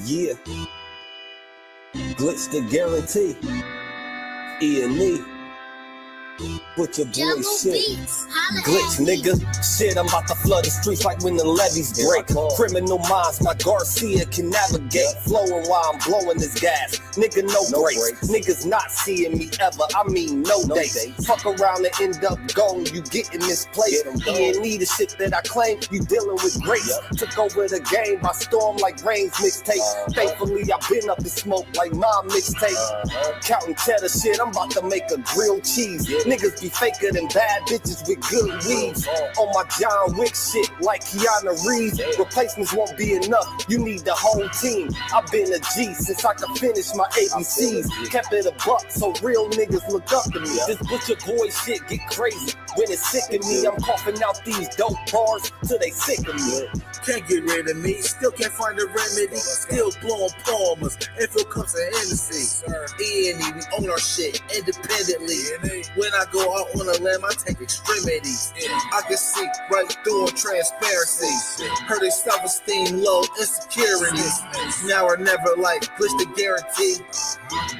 Yeah, glitch the guarantee. E.N.E. Put your boy shit. Glitch, nigga. Shit, I'm about to flood the streets like when the levees break. Criminal minds, my Garcia can navigate. Flowing while I'm blowing this gas. Nigga, no brakes. Niggas not seeing me ever. I mean, no dates. Fuck around and end up gone. You getting misplaced. E.N.E. the shit that I claim. You dealing with grace. Took over the game by storm like Rain's mixtape. Thankfully, I've been up in smoke like my mixtape. Counting cheddar shit, I'm about to make a grilled cheese. Niggas be faker than bad bitches with good weeds. On my John Wick shit like Keanu Reeves. Replacements won't be enough, you need the whole team. I've been a G since I could finish my ABCs. Kept it a buck so real niggas look up to me. This butcher boy shit get crazy when it's sick of me. I'm coughing out these dope bars till they sick of me. Can't get rid of me, still can't find a remedy. Still blowing palmers, if it comes to Hennessy. E.N.E, we own our shit independently. When I go out on a limb, I take extremities. I can see right through transparency. Heard their self-esteem low, insecurities. Now or never, like glitch the guarantee.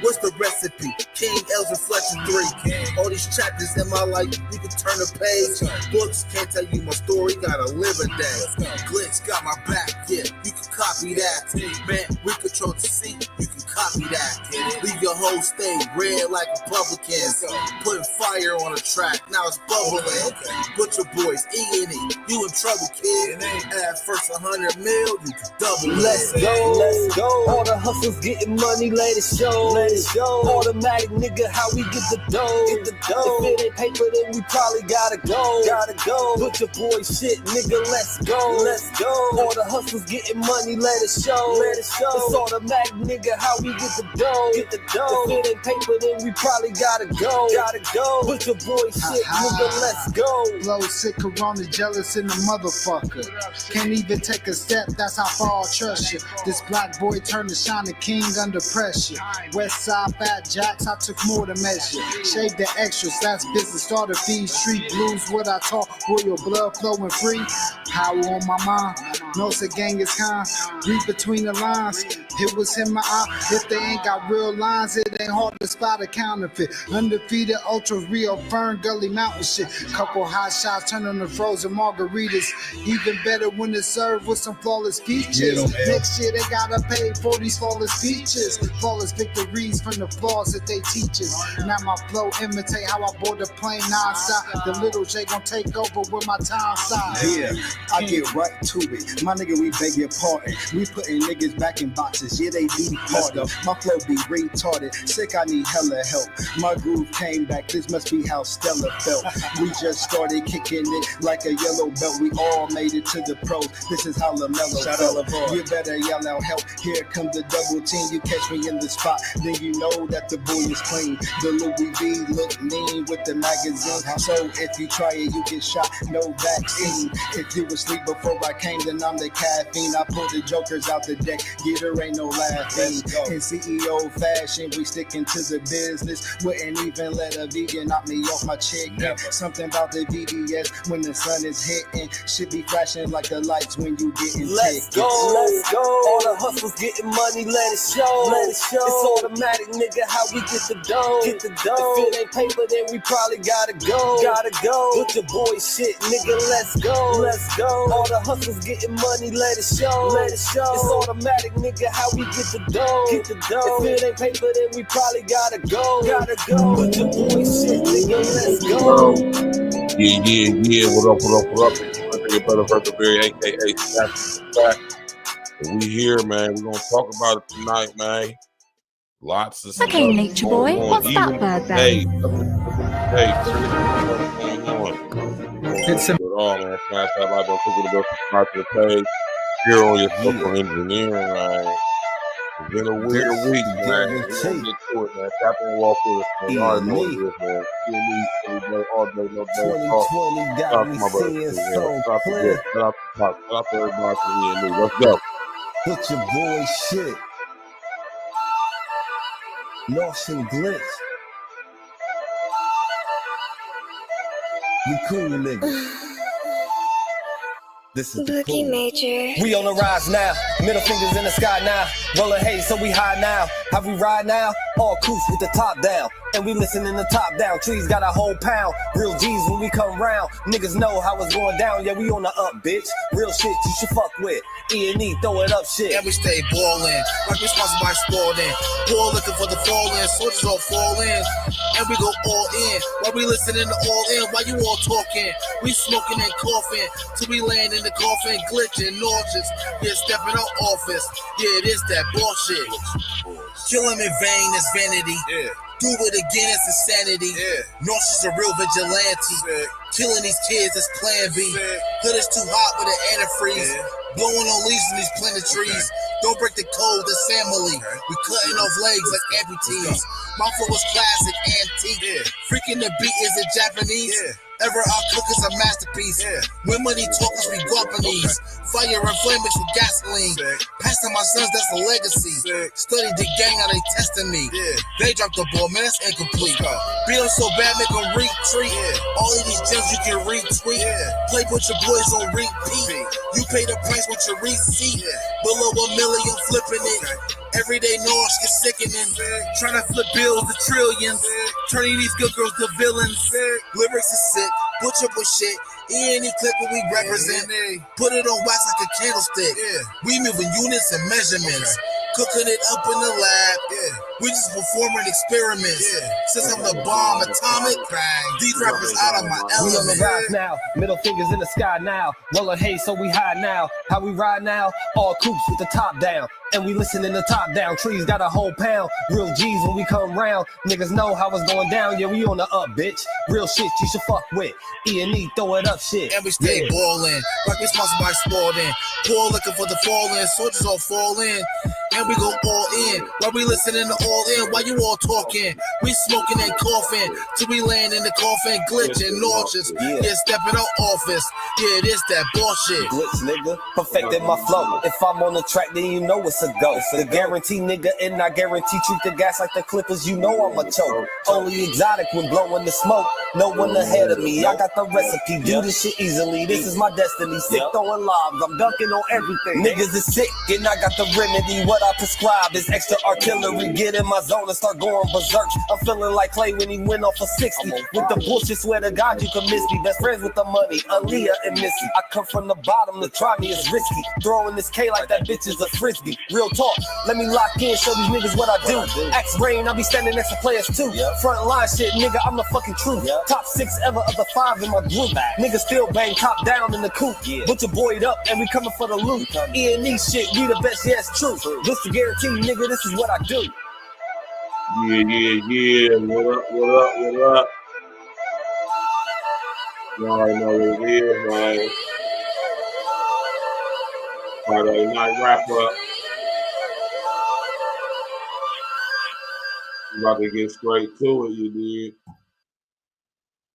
What's the recipe? King L's Reflection 3. All these chapters in my life, you can turn the page. Books can't tell you my story, gotta live a day. Glitch got my back, yeah, you can copy that. Man, we control the seat, you can copy that. Leave your whole state red like Republicans. Putting fire on the track, now it's bubbling. Butcher boys, E.N.E, you in trouble, kid. At first 100 mil, you can double it. Let's go. All the hustles getting money, let it show. Automatic nigga, how we get the dough. If it ain't paper, then we probably gotta go. Butcher boy shit, nigga, let's go. All the hustles getting money, let it show. It's automatic, nigga, how we get the dough. If it ain't paper, then we probably gotta go. Butcher boy shit, nigga, let's go. Flow sick, corona, jealous in the motherfucker. Can't even take a step, that's how far I trust you. This black boy turned to shining king under pressure. West side fat jacks, I took more to measure. Shave the extras, that's business. Started feed street blues, what I taught. Royal blood flowing free. Power on my mind, knows the gang is kind. Read between the lines, it was in my eye. If they ain't got real lines, it ain't hard to spot a counterfeit. Undefeated, ultra real, Fern Gully Mountain shit. Couple hot shots, turn on the frozen margaritas. Even better when it's served with some flawless features. Next year they gotta pay for these flawless features. Flawless victories from the flaws that they teach us. Now my flow imitate how I board the plane non-stop. The little J gon' take over with my time side. Yeah, I get right to it. My nigga, we beg your pardon. We putting niggas back in boxes. Yeah, they be harder. My flow be retarded. Sick, I need hella help. My groove came back. This must be how Stella felt. We just started kicking it like a yellow belt. We all made it to the pros. This is how LaMelo felt. You better yell out help. Here comes the double team. You catch me in the spot, then you know that the boy is clean. The Louis V look mean with the magazine. So if you try it, you get shot. No vaccine. If you was asleep before I came, then I'm the caffeine. I pull the jokers out the deck. Yeah, there ain't no laughing. In CEO fashion, we sticking to the business. Wouldn't even let a vegan knock me off my chicken. Something about the VBS when the sun is hitting. Should be flashing like the lights when you getting Let's go. All the hustles getting money, let it show. It's automatic, nigga, how we get the dough. If it ain't paper, then we probably gotta go. Butcher boy shit, nigga, let's go. All the hustles getting money, let it show. It's automatic, nigga, how we get the dough. If it ain't paper, then we probably gotta go. Butcher boy shit, nigga, let's go. Yeah. What up? I think brother Berkeley, aka Snap. We here, man. We're gonna talk about it tonight, man. Lots of stuff. Okay, Nature Boy, what's that bird then? It's man. Smash that like button, click the bell, subscribe to the page. Here on your social engineering, man. It's been a weird week, man. We're gonna get to it, man. Tap in, walk with us, man. You already know what it is, man. E.N.E, every day, all day, no day. 2020 got me seeing so clear. Shout out to everybody from E.N.E. Let's go. Butcher boy shit. Lost and glitch. We cool, nigga. This is the Boogie cool. Major. We on the rise now. Middle fingers in the sky now. Rolling hay, so we high now. How we ride now? All coops with the top down. And we listening to top down. Trees got a whole pound. Real G's when we come round. Niggas know how it's going down. Yeah, we on the up, bitch. Real shit you should fuck with. E.N.E, throw it up shit. And we stay ballin', like we sponsored by Sporting. Ball looking for the fall in, soldiers all fall in. And we go all in, while we listening to all in, while you all talking. We smoking and coughing, till we land in the coffin, glitching, nauseous. Yeah, stepping out office, yeah, it is that bullshit. Kill him in vain is vanity. Yeah. Do it again, it's insanity. Yeah. Nauseous a real vigilante. Sick. Killing these kids is plan B. Sick. Hood is too hot with an antifreeze. Yeah. Blowing on leaves in these planted trees. Okay. Don't break the code, the family. Okay. We cutting off legs like amputees. My flow is classic, antique. Yeah. Freaking the beat is it Japanese. Yeah. Ever I cook is a masterpiece. Yeah. When money talkers be Guapanese. Okay. Fire and flame mixed with gasoline. Sick. Passing my sons, that's a legacy. Sick. Study the gang, how they testing me. Yeah. They dropped the ball, man, that's incomplete. Beat them so bad, make them retreat. Yeah. All of these gems you can retweet. Yeah. Play with your boys on repeat. You pay the price with your receipt. Yeah. Below $1 million, flipping it. Okay. Everyday noise get sickening. Trying to flip bills to trillions. Turning these good girls to villains. Lyrics is sick. Butcher with shit. E.N.E clip what we represent. Put it on wax like a candlestick. We moving units and measurements. Cooking it up in the lab. We just performing experiments. Since I'm the bomb atomic, these rappers out of my element. We on the rise now, middle fingers in the sky now. Rolling hay, so we high now. How we ride now? All coops with the top down. And we listening to top down. Trees got a whole pound. Real G's when we come round. Niggas know how it's going down. Yeah, we on the up, bitch. Real shit you should fuck with. E.N.E, throw it up shit. And we stay ballin', like we sponsored by Sporting. Ball looking for the fall in, soldiers all fall in. And we go all in, while we listening to all in, while you all talking. We smoking and coughing, till we land in the coffin, glitching, nauseous. Yeah, stepping out office. Yeah, it is that bullshit. Glitch, nigga, perfected my flow. If I'm on the track, then you know it's a go. The guarantee, nigga, and I guarantee treat the gas like the Clippers. You know I'm a choke. Only exotic when blowing the smoke. No one ahead of me. I got the recipe. Do this shit easily. This is my destiny. Sick throwing lobs. I'm dunking on everything. Niggas is sick, and I got the remedy. What I prescribe is extra artillery. Get in my zone and start going berserk. I'm feeling like Clay when he went off of 60. With the bullshit, swear to God you can miss me. Best friends with the money, Aaliyah and Missy. I come from the bottom, to try me is risky. Throwing this K like that bitch is a frisbee. Real talk, let me lock in, show these niggas what I do. Axe Rain, I'll be standing next to players too. Front line shit, nigga, I'm the fucking truth. Top 6 ever of the 5 in my group. Niggas still bang top down in the coop. Butcher boyed up and we coming for the loot. E.N.E shit, we the best, yeah, it's true. This the guarantee, nigga, this is what I do. Yeah. What up? You already know what it is, man. Friday night wrap up. You about to get straight to it, you did.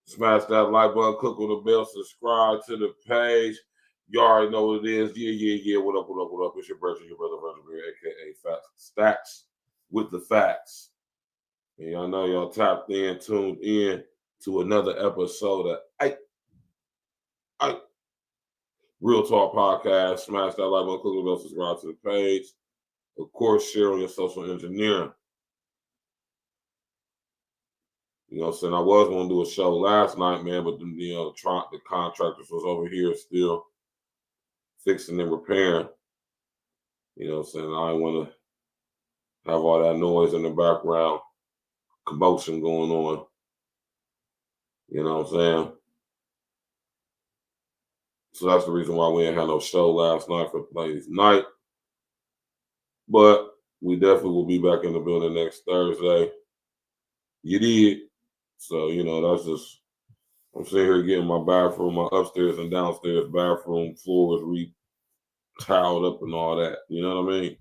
Smash that like button, click on the bell, subscribe to the page. You already know what it is. Yeah. What up? It's your brother, aka Stacks with the facts. And y'all know y'all tapped in, tuned in to another episode of Real Talk Podcast. Smash that like button, click on the bell, subscribe to the page. Of course, share on your social engineering. You know what I'm saying? I was going to do a show last night, man, but the contractors was over here still fixing and repairing. You know what I'm saying? I didn't want to have all that noise in the background, commotion going on. You know what I'm saying? So that's the reason why we didn't have no show last night for ladies' night. But we definitely will be back in the building next Thursday. You did. So, you know, that's just, I'm sitting here getting my bathroom, my upstairs and downstairs bathroom floors re-tiled up and all that. You know what I mean?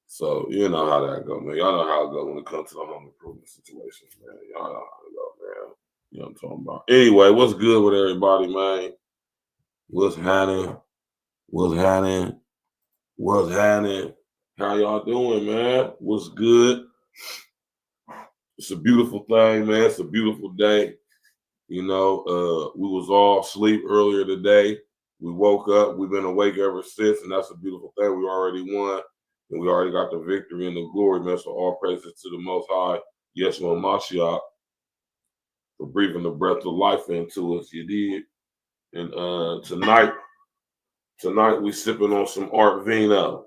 So, you know how that go, man. Y'all know how it go when it comes to the home improvement situations, man. Y'all know how it go, man. You know what I'm talking about. Anyway, what's good with everybody, man? What's happening? How y'all doing, man? What's good? It's a beautiful thing, man. It's a beautiful day. You know, we was all asleep earlier today. We woke up. We've been awake ever since, and that's a beautiful thing. We already won And we already got the victory and the glory, man. So all praises to the Most High, Yeshua Mashiach, for breathing the breath of life into us. You did. And tonight we sipping on some Art Vino.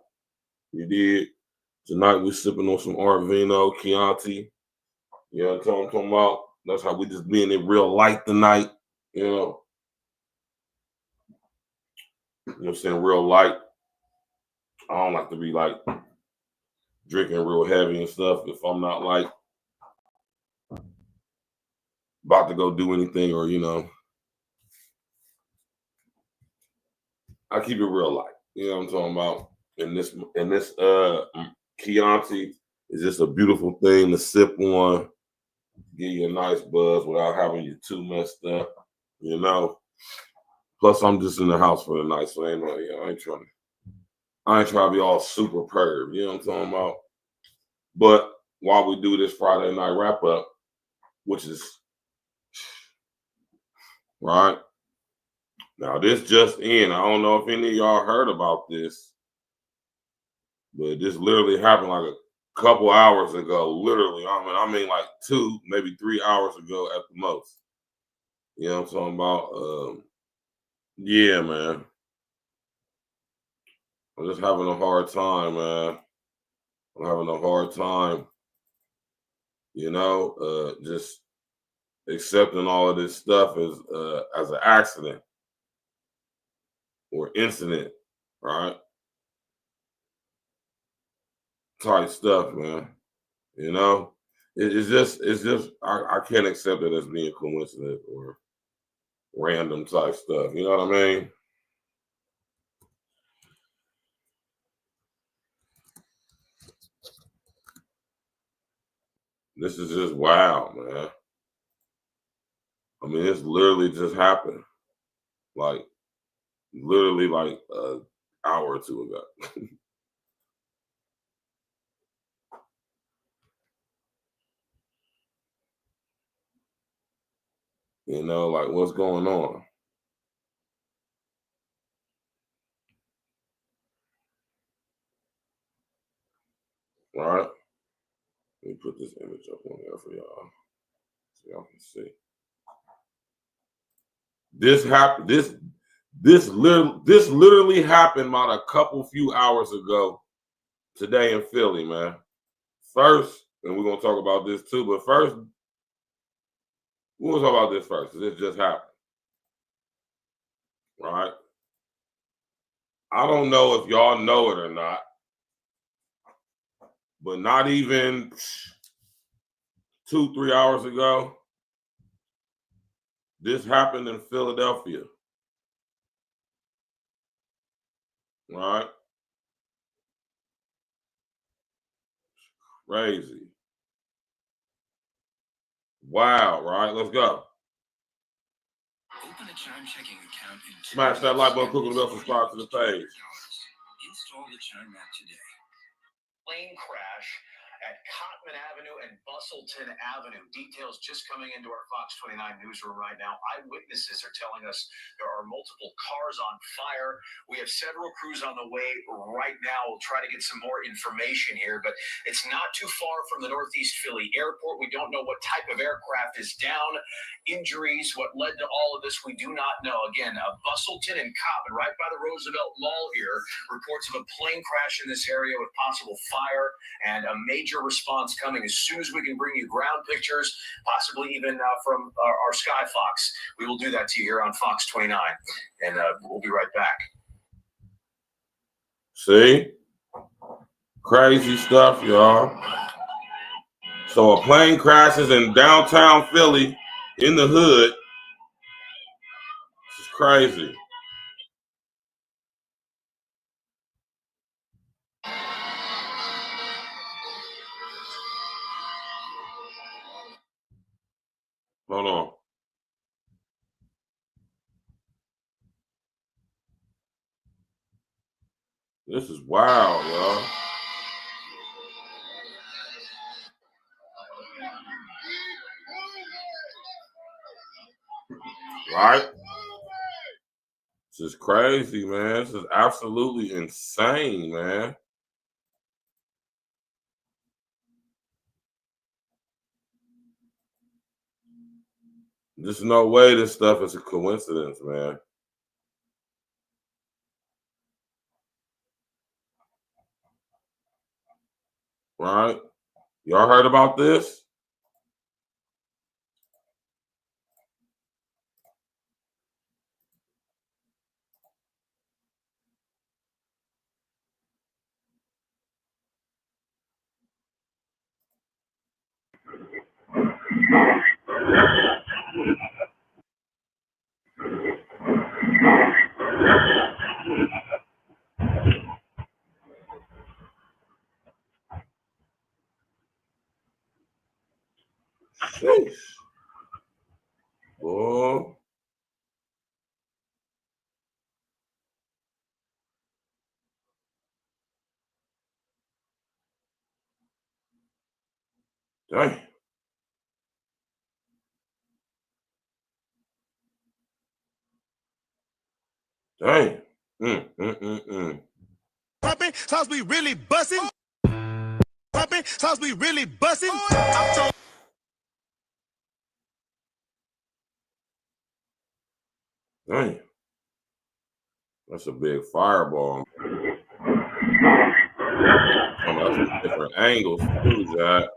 You did. Tonight we sipping on some Art Vino, Chianti. You know what I'm talking about? That's how we just being in real light tonight. You know what I'm saying? Real light. I don't like to be like drinking real heavy and stuff if I'm not like about to go do anything, or I keep it real light. You know what I'm talking about? And this Chianti is just a beautiful thing to sip on, give you a nice buzz without having you too messed up. Plus I'm just in the house for the night, so I ain't trying to be all super perv. You know what I'm talking about? But while we do this Friday night wrap up, which is right now, this just in. I don't know if any of y'all heard about this, but this literally happened like a couple hours ago. Literally, I mean like 2, maybe 3 hours ago at the most. You know what I'm talking about? Yeah, man. I'm just having a hard time, man. I'm having a hard time, just accepting all of this stuff as an accident or incident, right? Type stuff, man. It's just I can't accept it as being coincidence or random type stuff. You know what I mean? This is just wow, man. I mean, it's literally just happened. Like, literally like an hour or two ago. Like what's going on? All right. Let me put this image up on there for y'all so y'all can see. This happened. This literally happened about a few hours ago today in Philly, man. First, and we're gonna talk about this too, but first, we're gonna talk about this first. This just happened. Right? I don't know if y'all know it or not, but not even 2-3 hours ago, this happened in Philadelphia. Right? Crazy. Wow, right? Let's go. Open a Chime checking account and smash that like button, click on the bell, subscribe to the page. Install the Chime app today. Plane crash at Cotman Avenue and Bustleton Avenue. Details just coming into our Fox 29 newsroom right now. Eyewitnesses are telling us there are multiple cars on fire. We have several crews on the way right now. We'll try to get some more information here, but it's not too far from the Northeast Philly airport. We don't know what type of aircraft is down. Injuries, what led to all of this, we do not know. Again, Bustleton and Cotman, right by the Roosevelt Mall here, reports of a plane crash in this area with possible fire and a major response coming as soon as we can bring you ground pictures, possibly even from our Skyfox. We will do that to you here on Fox 29, and we'll be right back. See? Crazy stuff, y'all. So a plane crashes in downtown Philly in the hood. This is crazy. Hold on. This is wild, y'all. Right? This is crazy, man. This is absolutely insane, man. There's no way this stuff is a coincidence, man. Right? Y'all heard about this? Sheesh. Boy. Dang. Dang. Pumping, sounds we really busting. Pumping, sounds we really busting. Dang. That's a big fireball. That's from different angles too, Jack.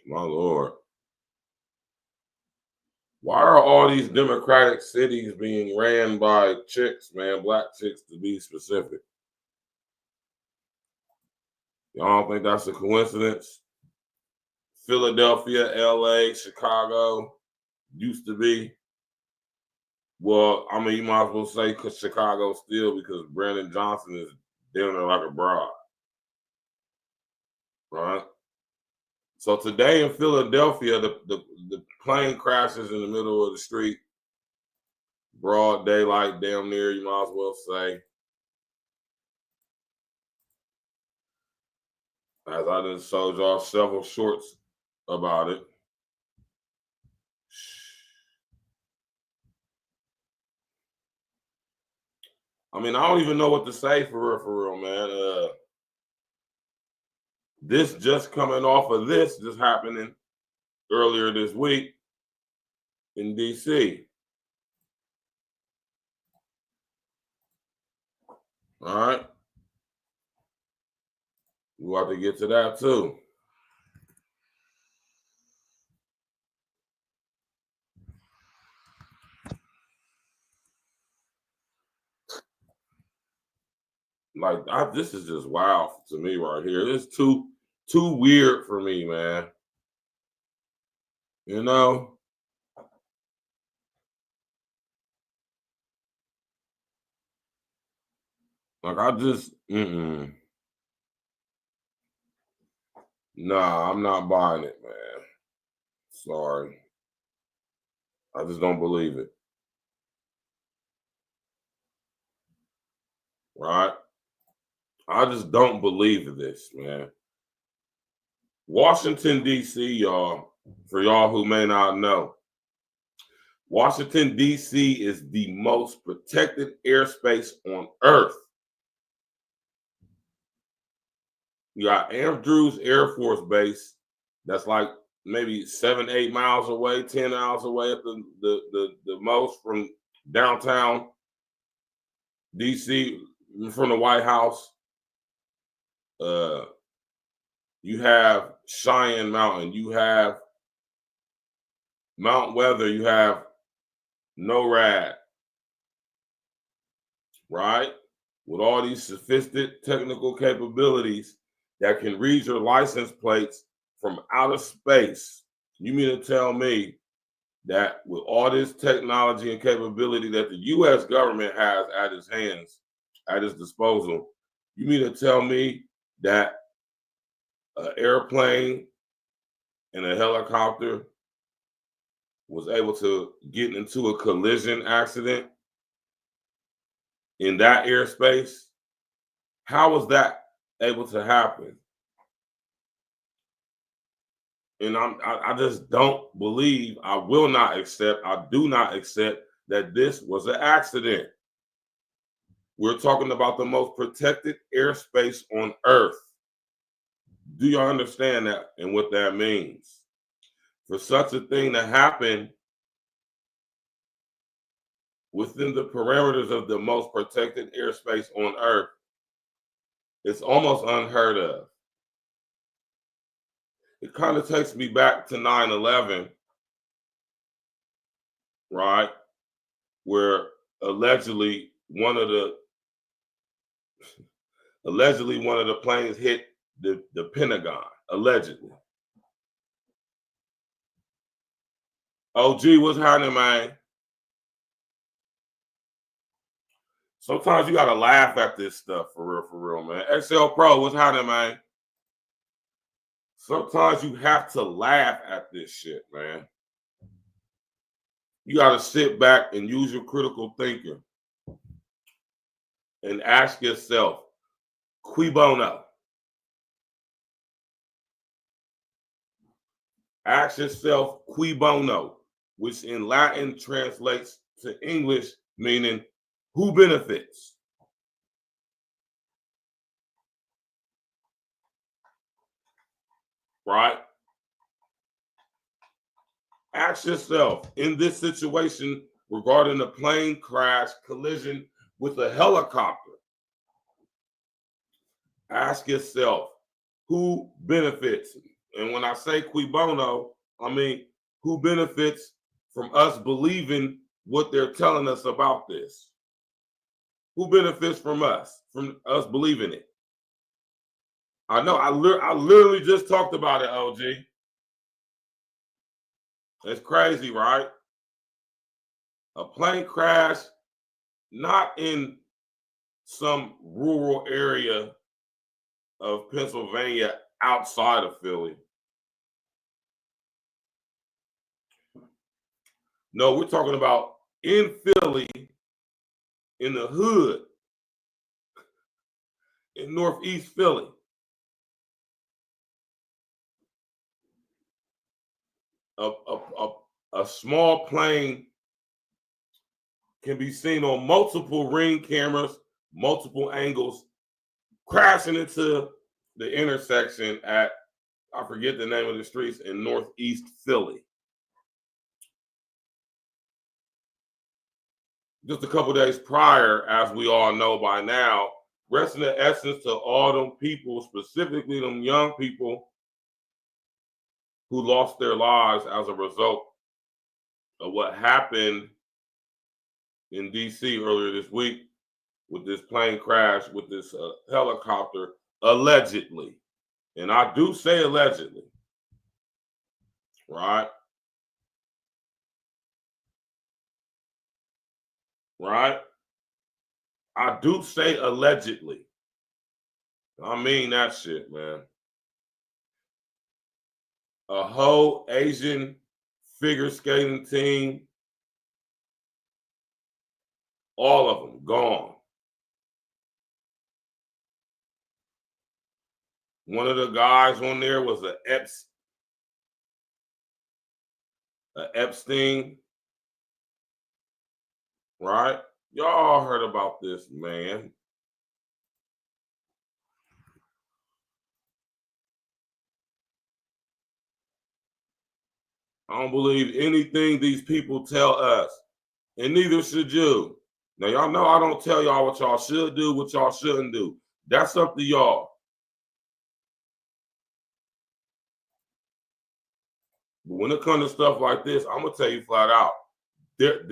My Lord. Why are all these Democratic cities being ran by chicks, man? Black chicks to be specific. Y'all don't think that's a coincidence? Philadelphia, LA, Chicago used to be. Well, I mean, you might as well say Chicago still, because Brandon Johnson is doing it like a broad. Right? So today in Philadelphia, the plane crashes in the middle of the street. Broad daylight, damn near, you might as well say. As I just showed y'all several shorts about it. I mean, I don't even know what to say for real, man. This just coming off of this just happening earlier this week in DC. All right. We'll have to get to that too. Like, this is just wild to me right here. This is too weird for me, man. You know? Like, I just, Nah, I'm not buying it, man. Sorry. I just don't believe it. Right? I just don't believe this, man. Washington, D.C., y'all, for y'all who may not know, Washington, D.C. is the most protected airspace on Earth. You got Andrews Air Force Base, that's like maybe 7-8 miles away, 10 miles away at the most from downtown D.C., from the White House. You have Cheyenne Mountain, you have Mount Weather, you have NORAD, right? With all these sophisticated technical capabilities that can read your license plates from outer space. You mean to tell me that with all this technology and capability that the U.S. government has at its hands, at its disposal, you mean to tell me that an airplane and a helicopter was able to get into a collision accident in that airspace? How was that able to happen? And I just don't believe, I will not accept, I do not accept that this was an accident. We're talking about the most protected airspace on Earth. Do you understand that and what that means? For such a thing to happen within the parameters of the most protected airspace on Earth, it's almost unheard of. It kind of takes me back to 9/11, right? Where allegedly one of the planes hit the Pentagon, allegedly. OG, what's happening, man? Sometimes you gotta laugh at this stuff for real, man. XL Pro, what's happening, man? Sometimes you have to laugh at this shit, man. You gotta sit back and use your critical thinking and ask yourself, cui bono? Ask yourself, cui bono, which in Latin translates to English, meaning who benefits? Right? Ask yourself, in this situation regarding a plane crash collision with a helicopter, ask yourself, who benefits? And when I say cui bono, I mean, who benefits from us believing what they're telling us about this? Who benefits from us believing it? I know, I literally just talked about it, OG. It's crazy, right? A plane crash, not in some rural area of Pennsylvania outside of Philly. No, we're talking about in Philly, in the hood, in Northeast Philly. A small plane can be seen on multiple ring cameras, multiple angles, crashing into the intersection at, I forget the name of the streets, in Northeast Philly. Just a couple days prior, as we all know by now, resting the essence to all them people, specifically them young people who lost their lives as a result of what happened in DC earlier this week with this plane crash with this helicopter, allegedly. And I do say allegedly, right? Right? I do say allegedly. I mean that shit, man. A whole Asian figure skating team, all of them gone. One of the guys on there was an Epstein, right? Y'all heard about this, man. I don't believe anything these people tell us, and neither should you. Now, y'all know I don't tell y'all what y'all should do, what y'all shouldn't do. That's up to y'all. But when it comes to stuff like this, I'm gonna tell you flat out, they're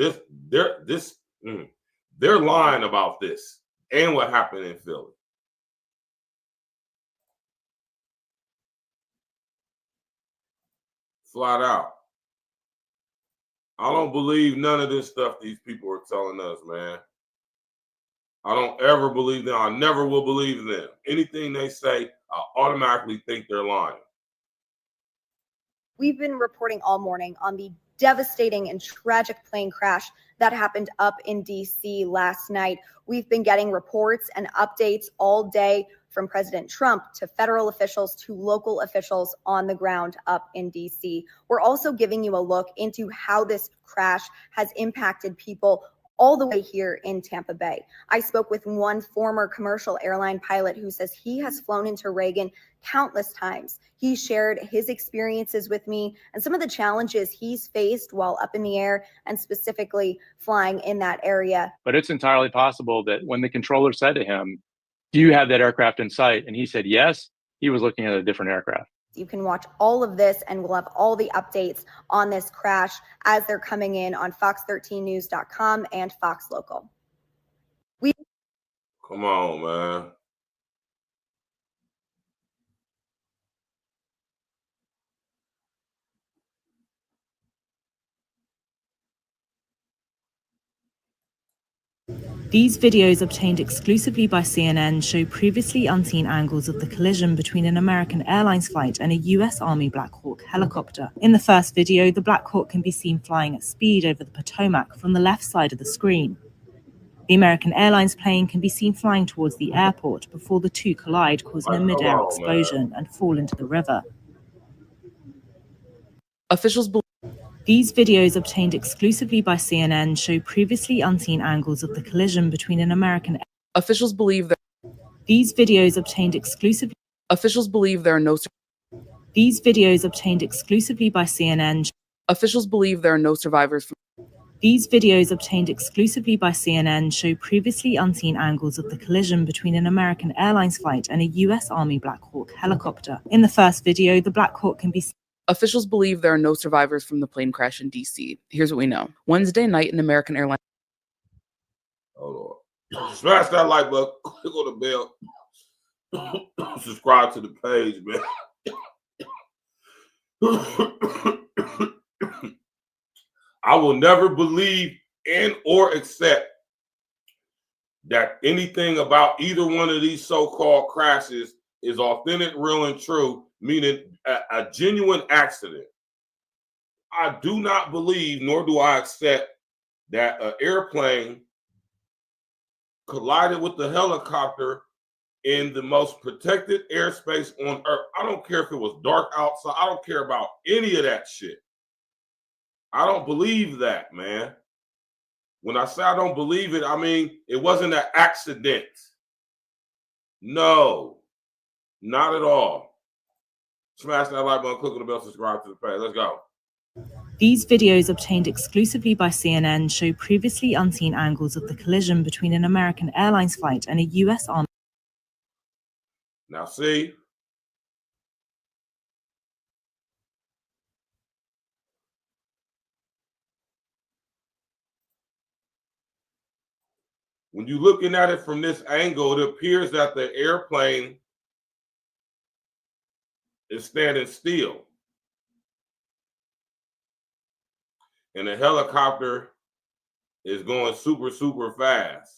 lying about this and what happened in Philly. Flat out. I don't believe none of this stuff these people are telling us, man. I don't ever believe them. I never will believe them. Anything they say, I automatically think they're lying. We've been reporting all morning on the devastating and tragic plane crash that happened up in DC last night. We've been getting reports and updates all day from President Trump to federal officials to local officials on the ground up in DC. We're also giving you a look into how this crash has impacted people all the way here in Tampa Bay. I spoke with one former commercial airline pilot who says he has flown into Reagan countless times. He shared his experiences with me and some of the challenges he's faced while up in the air and specifically flying in that area. But it's entirely possible that when the controller said to him, "Do you have that aircraft in sight?" and he said yes, he was looking at a different aircraft. You can watch all of this and we'll have all the updates on this crash as they're coming in on fox13news.com and Fox Local. Come on, man. These videos obtained exclusively by CNN show previously unseen angles of the collision between an American Airlines flight and a US Army Black Hawk helicopter. In the first video, the Black Hawk can be seen flying at speed over the Potomac from the left side of the screen. The American Airlines plane can be seen flying towards the airport before the two collide, causing a mid-air explosion and fall into the river. These videos obtained exclusively by CNN show previously unseen angles of the collision between an American. Officials believe that These videos obtained exclusively. Officials believe there are no. These videos obtained exclusively by CNN. Officials believe there are no survivors. These videos obtained exclusively by CNN show previously unseen angles of the collision between an American Airlines flight and a US Army Black Hawk helicopter. In the first video, the Black Hawk can be seen. Officials believe there are no survivors from the plane crash in DC. Here's what we know. Wednesday night, an American airline. Hold on. Smash that like button. Click on the bell. Subscribe to the page, man. I will never believe and or accept that anything about either one of these so-called crashes is authentic, real, and true, meaning a genuine accident. I do not believe, nor do I accept, that an airplane collided with the helicopter in the most protected airspace on Earth. I don't care if it was dark outside. I don't care about any of that shit. I don't believe that, man. When I say I don't believe it, I mean it wasn't an accident. No, not at all. Smash that like button, click on the bell, subscribe to the page. Let's go. These videos obtained exclusively by CNN show previously unseen angles of the collision between an American Airlines flight and a US Army. Now see, when you're looking at it from this angle, it appears that the airplane is standing still. And the helicopter is going super, super fast.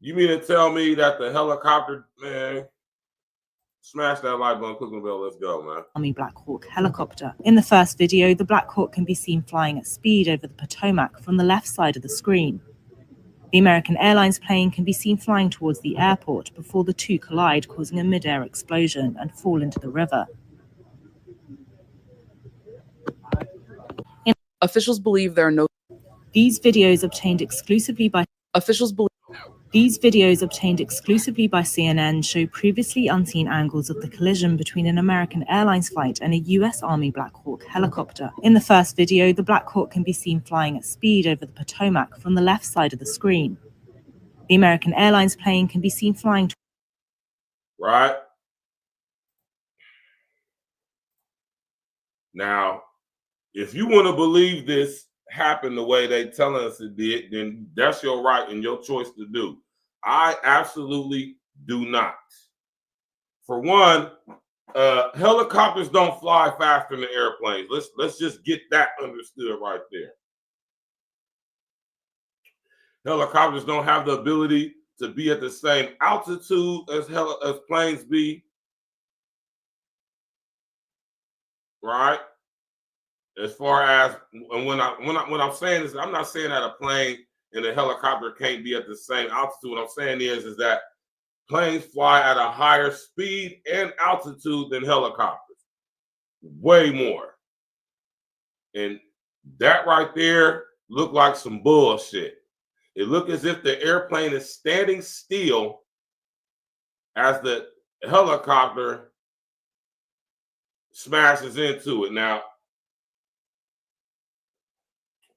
You mean to tell me that the helicopter, man, smash that like button, click on the bell, let's go, man. Army Black Hawk helicopter. In the first video, the Black Hawk can be seen flying at speed over the Potomac from the left side of the screen. The American Airlines plane can be seen flying towards the airport before the two collide, causing a mid-air explosion and fall into the river. Officials believe there are no. These videos obtained exclusively by. Officials believe. These videos obtained exclusively by CNN show previously unseen angles of the collision between an American Airlines flight and a US Army Black Hawk helicopter. In the first video, the Black Hawk can be seen flying at speed over the Potomac from the left side of the screen. The American Airlines plane can be seen flying. Right. Now, if you want to believe this happened the way they telling us it did, then that's your right and your choice to do. I absolutely do not. For one, helicopters don't fly faster than airplanes. Let's just get that understood right there. Helicopters don't have the ability to be at the same altitude as planes be. Right? as far as when I'm saying this, I'm not saying that a plane and a helicopter can't be at the same altitude. What I'm saying is that planes fly at a higher speed and altitude than helicopters, way more. And that right there looked like some bullshit. It looked as if the airplane is standing still as the helicopter smashes into it. Now,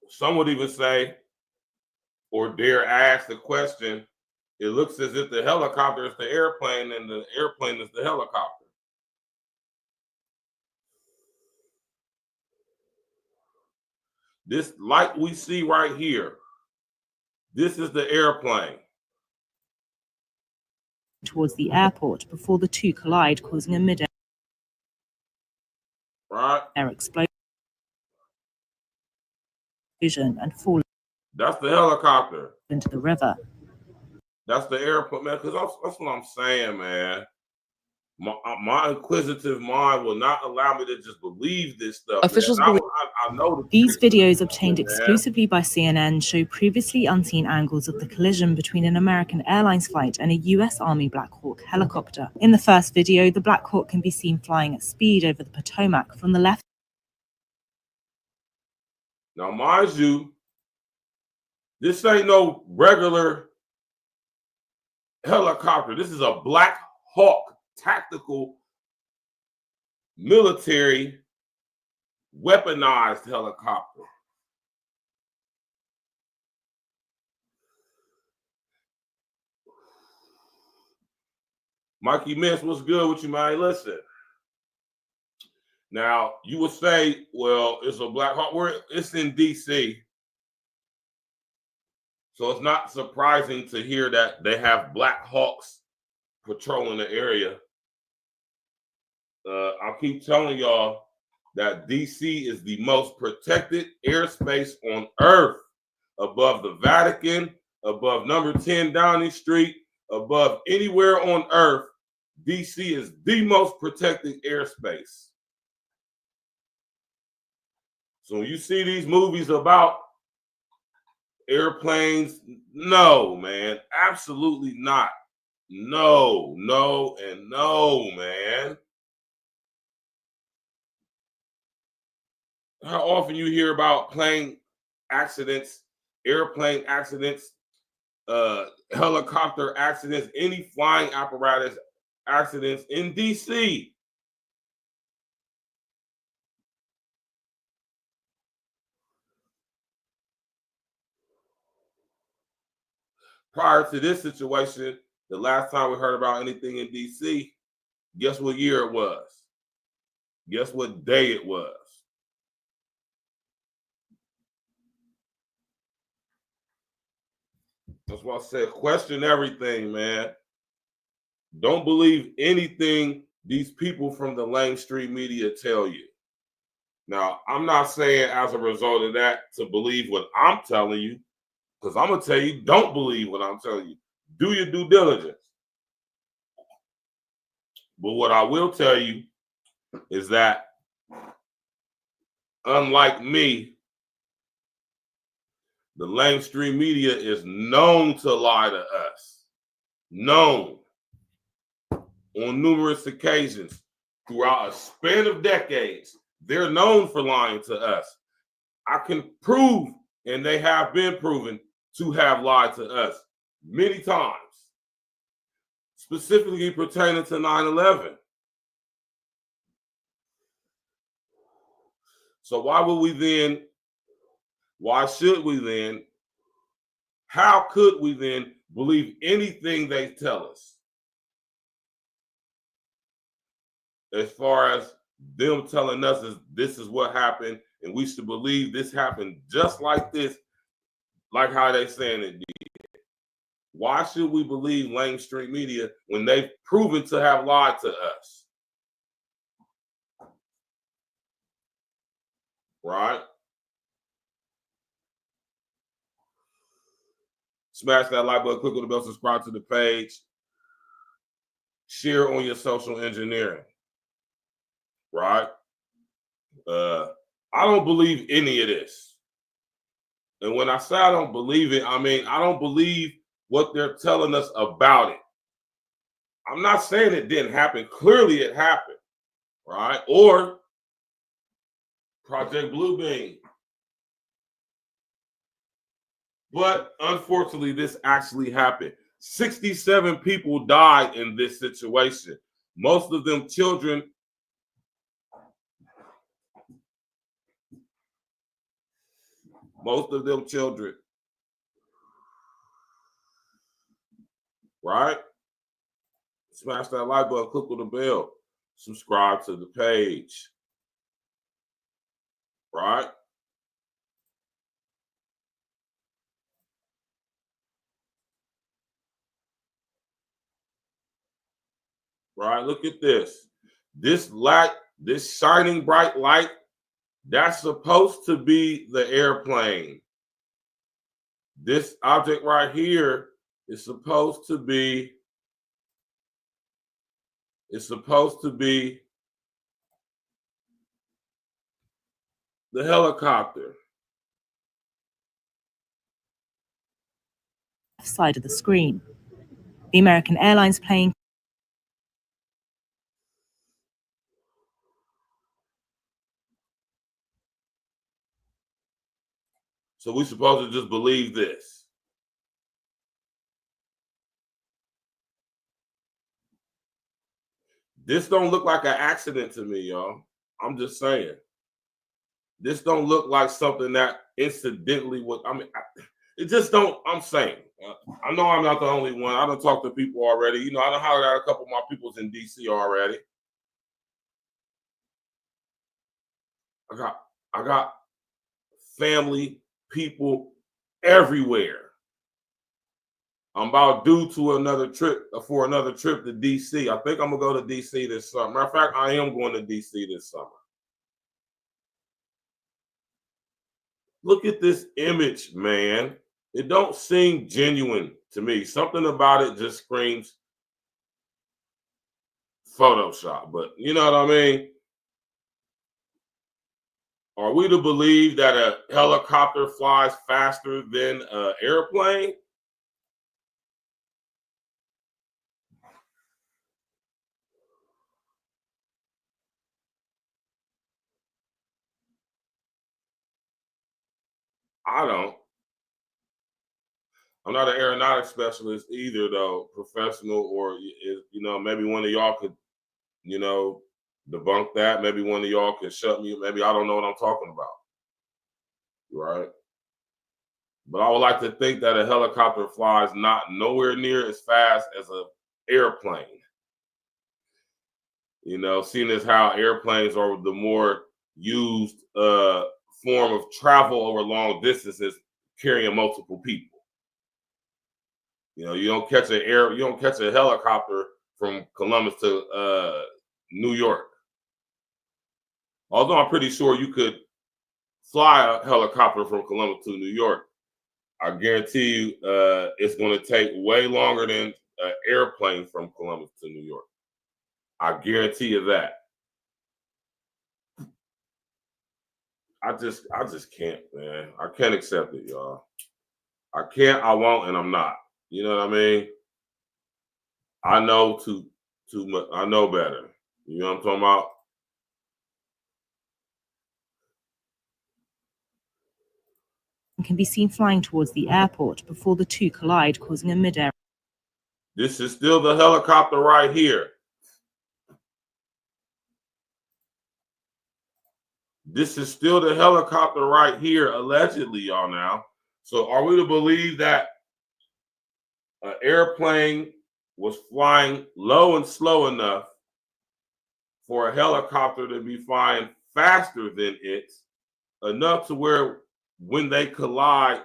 some would even say, or dare ask the question, it looks as if the helicopter is the airplane and the airplane is the helicopter. This light we see right here, this is the airplane. Towards the airport before the two collide, causing a mid-air explosion and fall. That's the helicopter. Into the river. That's the airport, man, because that's what I'm saying, man. My inquisitive mind will not allow me to just believe this stuff. Officials I know these videos obtained exclusively by CNN show previously unseen angles of the collision between an American Airlines flight and a U.S. Army Black Hawk helicopter. In the first video, the Black Hawk can be seen flying at speed over the Potomac from the left. Now, mind you, this ain't no regular helicopter. This is a Black Hawk tactical military weaponized helicopter. Mikey Mintz, what's good with you, man? Listen. Now, you would say, well, it's a Black Hawk. It's in D.C., so it's not surprising to hear that they have Black Hawks patrolling the area. I keep telling y'all that D.C. is the most protected airspace on Earth, above the Vatican, above number 10 Downing Street, above anywhere on Earth. D.C. is the most protected airspace. So when you see these movies about airplanes, no, man, absolutely not. No, no, and no, man. How often you hear about plane accidents, airplane accidents, helicopter accidents, any flying apparatus accidents in D.C.? Prior to this situation, the last time we heard about anything in D.C., guess what year it was? Guess what day it was? That's why I said question everything, man. Don't believe anything these people from the mainstream media tell you. Now, I'm not saying as a result of that to believe what I'm telling you, because I'm going to tell you, don't believe what I'm telling you. Do your due diligence. But what I will tell you is that, unlike me, the mainstream media is known to lie to us. Known. On numerous occasions throughout a span of decades, they're known for lying to us. I can prove, and they have been proven to have lied to us many times, specifically pertaining to 9/11. So why should we then, how could we then believe anything they tell us? As far as them telling us this is what happened, and we should believe this happened just like this, like how they saying it did. Why should we believe mainstream media when they've proven to have lied to us? Right? Smash that like button, click on the bell, subscribe to the page, share on your social engineering. Right? I don't believe any of this. And when I say I don't believe it, I mean I don't believe what they're telling us about it. I'm not saying it didn't happen. Clearly it happened, right? Or Project Bluebeam. But unfortunately, this actually happened. 67 people died in this situation. Most of them children. Most of them children. Right? Smash that like button, click on the bell, subscribe to the page. Right? Right? Look at this. This light, this shining bright light, that's supposed to be the airplane. This object right here is supposed to be the helicopter. Side of the screen. The American Airlines plane So we're supposed to just believe this. This don't look like an accident to me, y'all. I'm just saying. This don't look like something that incidentally would, I mean, it just don't, I'm saying. I know I'm not the only one. I done talked to people already. You know, I done hollered at a couple of my peoples in DC already. I got family, people everywhere. I'm about due to another trip to DC. I think I'm gonna go to DC this summer. Matter of fact, I am going to DC this summer. Look at this image, man. It don't seem genuine to me. Something about it just screams Photoshop, but you know what I mean? Are we to believe that a helicopter flies faster than an airplane? I don't. I'm not an aeronautics specialist either, though, professional, or, you know, maybe one of y'all could, you know, debunk that. Maybe one of y'all could shut me. Maybe I don't know what I'm talking about. Right? But I would like to think that a helicopter flies not nowhere near as fast as an airplane. You know, seeing as how airplanes are the more used form of travel over long distances, carrying multiple people. You know, you don't catch a helicopter from Columbus to New York. Although I'm pretty sure you could fly a helicopter from Columbus to New York. I guarantee you it's going to take way longer than an airplane from Columbus to New York. I guarantee you that. I just can't, man. I can't accept it, y'all. I can't, I won't, and I'm not. You know what I mean? I know too much. I know better. You know what I'm talking about? can be seen flying towards the airport before the two collide, causing a mid-air. This is still the helicopter right here. This is still the helicopter right here, allegedly, y'all now. So are we to believe that an airplane was flying low and slow enough for a helicopter to be flying faster than it, enough to where when they collide,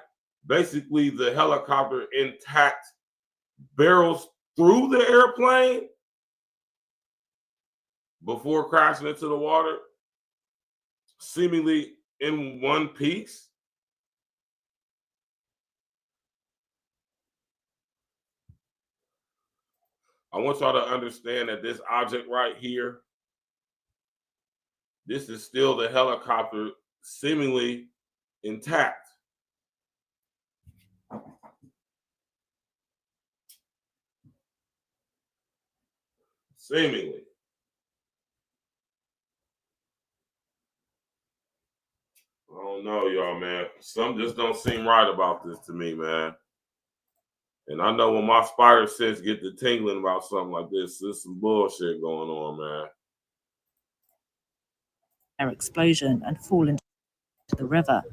basically the helicopter intact barrels through the airplane before crashing into the water, seemingly in one piece? I want y'all to understand that this object right here, this is still the helicopter seemingly intact. Seemingly. I don't know, y'all, man. Something just don't seem right about this to me, man. And I know when my spider sense get to tingling about something like this, there's some bullshit going on, man. Explosion and fall into the river.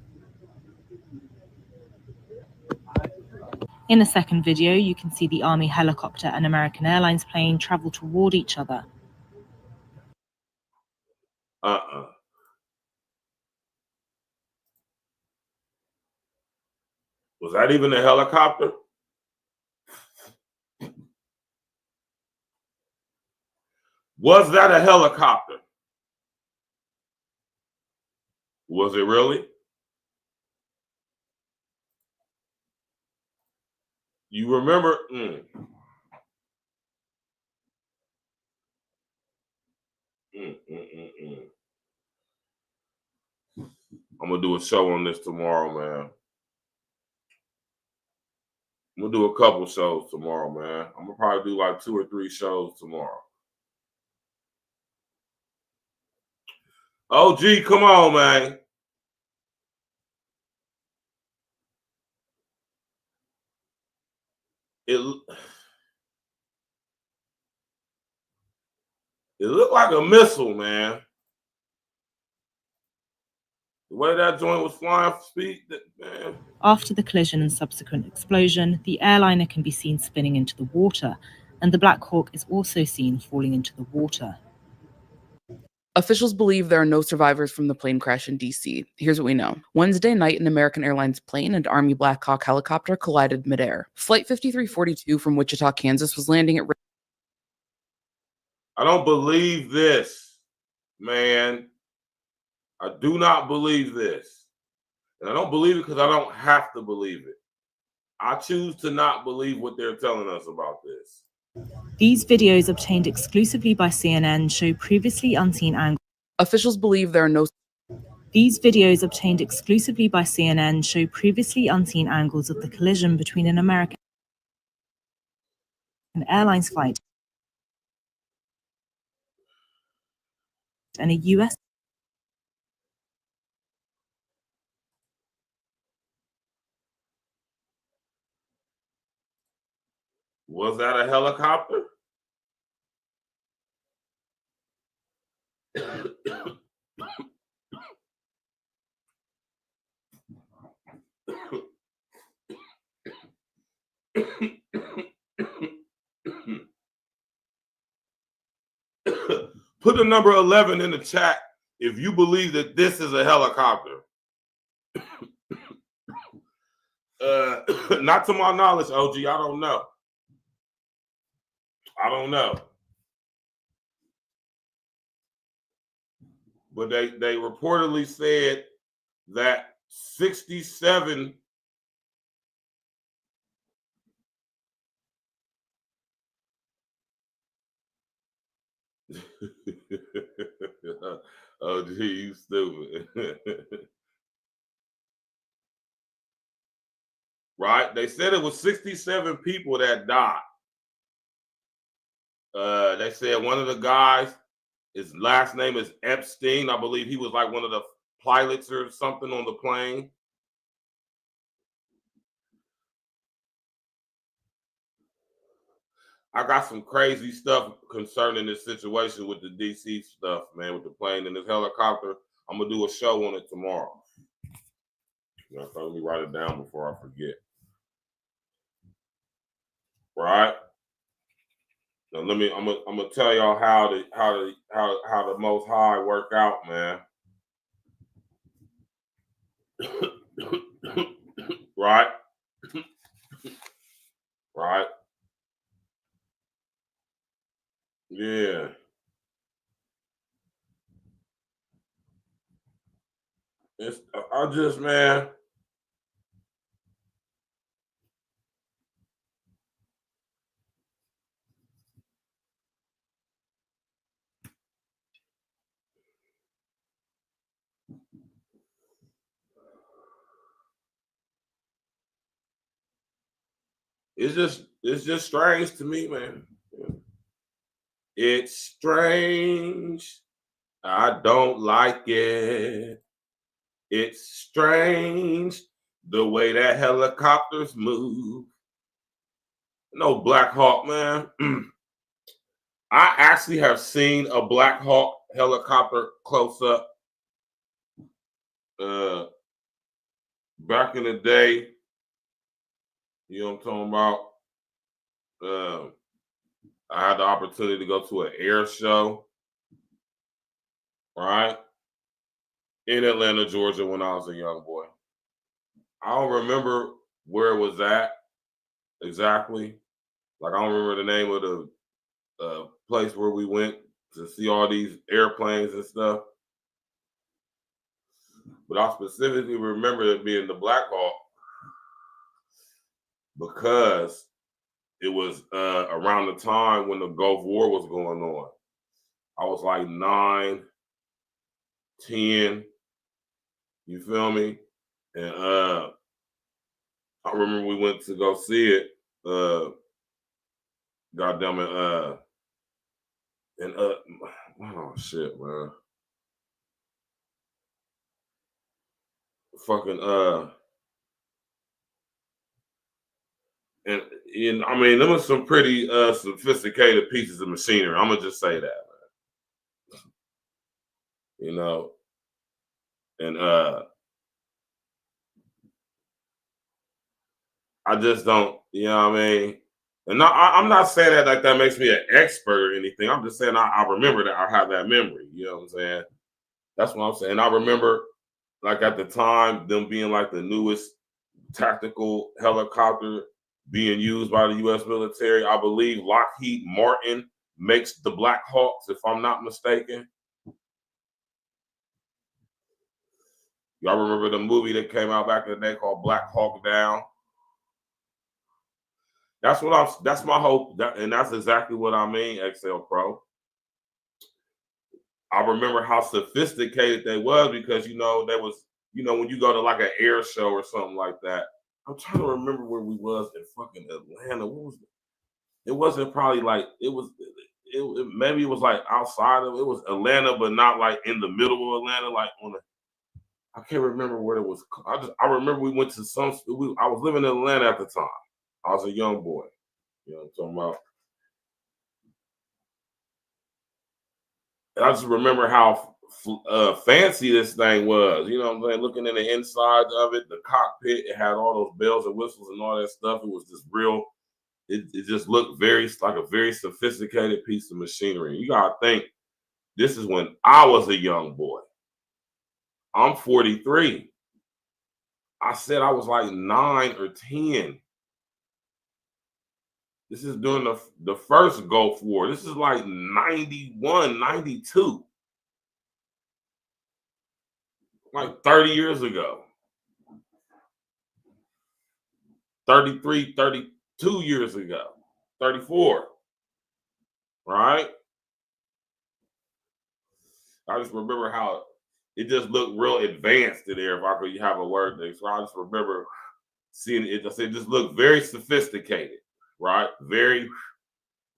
In the second video, you can see the Army helicopter and American Airlines plane travel toward each other. Was that even a helicopter? Was that a helicopter? Was it really? You remember? I'm gonna do a show on this tomorrow, man. I'm gonna do a couple shows tomorrow, man. I'm gonna probably do like 2 or 3 shows tomorrow. Oh, gee, come on, man. It looked like a missile, man. The way that joint was flying for speed, man. After the collision and subsequent explosion, the airliner can be seen spinning into the water, and the Black Hawk is also seen falling into the water. Officials believe there are no survivors from the plane crash in D.C. Here's what we know. Wednesday night, an American Airlines plane and Army Black Hawk helicopter collided midair. Flight 5342 from Wichita, Kansas was landing at... I don't believe this, man. I do not believe this. And I don't believe it because I don't have to believe it. I choose to not believe what they're telling us about this. These videos obtained exclusively by CNN show previously unseen angles. Officials believe there are no... These videos obtained exclusively by CNN show previously unseen angles of the collision between an American Airlines flight and a U.S. Was that a helicopter? Put the number 11 in the chat if you believe that this is a helicopter. Not to my knowledge, OG. I don't know. I don't know. But they reportedly said that 67 oh, gee, you stupid. Right? They said it was 67 people that died. They said one of the guys, his last name is Epstein. I believe he was like one of the pilots or something on the plane. I got some crazy stuff concerning this situation with the DC stuff, man, with the plane and this helicopter. I'm going to do a show on it tomorrow. So let me write it down before I forget. Right? Now I'm gonna tell y'all how the Most High work out, man. Right? Right? Yeah. I just, man. it's just strange to me, man. It's strange. I don't like it. It's strange the way that helicopters move. No Black Hawk, man. I actually have seen a Black Hawk helicopter close up. Back in the day, you know what I'm talking about? I had the opportunity to go to an air show, right? In Atlanta, Georgia, when I was a young boy. I don't remember where it was at exactly. Like, I don't remember the name of the place where we went to see all these airplanes and stuff. But I specifically remember it being the Black Hawk because it was around the time when the Gulf War was going on. I was like 9, 10, you feel me? And I remember we went to go see it. Goddamn it, and oh shit, man. Fucking and I mean, there was some pretty sophisticated pieces of machinery. I'm gonna just say that, man. You know, and I just don't, you know what I mean? And I'm not saying that like that makes me an expert or anything. I'm just saying I remember that I have that memory. You know what I'm saying? That's what I'm saying. I remember, like at the time, them being like the newest tactical helicopter being used by the U.S. military. I believe Lockheed Martin makes the Black Hawks, if I'm not mistaken. Y'all remember the movie that came out back in the day called Black Hawk Down? That's my hope, and that's exactly what I mean, XL Pro. I remember how sophisticated they was because, you know, there was, you know, when you go to like an air show or something like that. I'm trying to remember where we was in fucking Atlanta. What was it? It wasn't probably like, it maybe it was like outside of, it was Atlanta, but not like in the middle of Atlanta, like on the, I can't remember where it was. I remember we went to I was living in Atlanta at the time. I was a young boy. You know what I'm talking about? And I just remember how fancy this thing was. You know what I'm saying? Looking in the inside of it, the cockpit, it had all those bells and whistles and all that stuff. It was just real. It just looked like a very sophisticated piece of machinery. You gotta think, this is when I was a young boy. I'm 43. I said I was like 9 or 10. This is during the first Gulf War. This is like 91, 92. Like 30 years ago. 33, 32 years ago. 34. Right? I just remember how it just looked real advanced in there, if I could have a word there. So I just remember seeing it. It just looked very sophisticated, right? Very,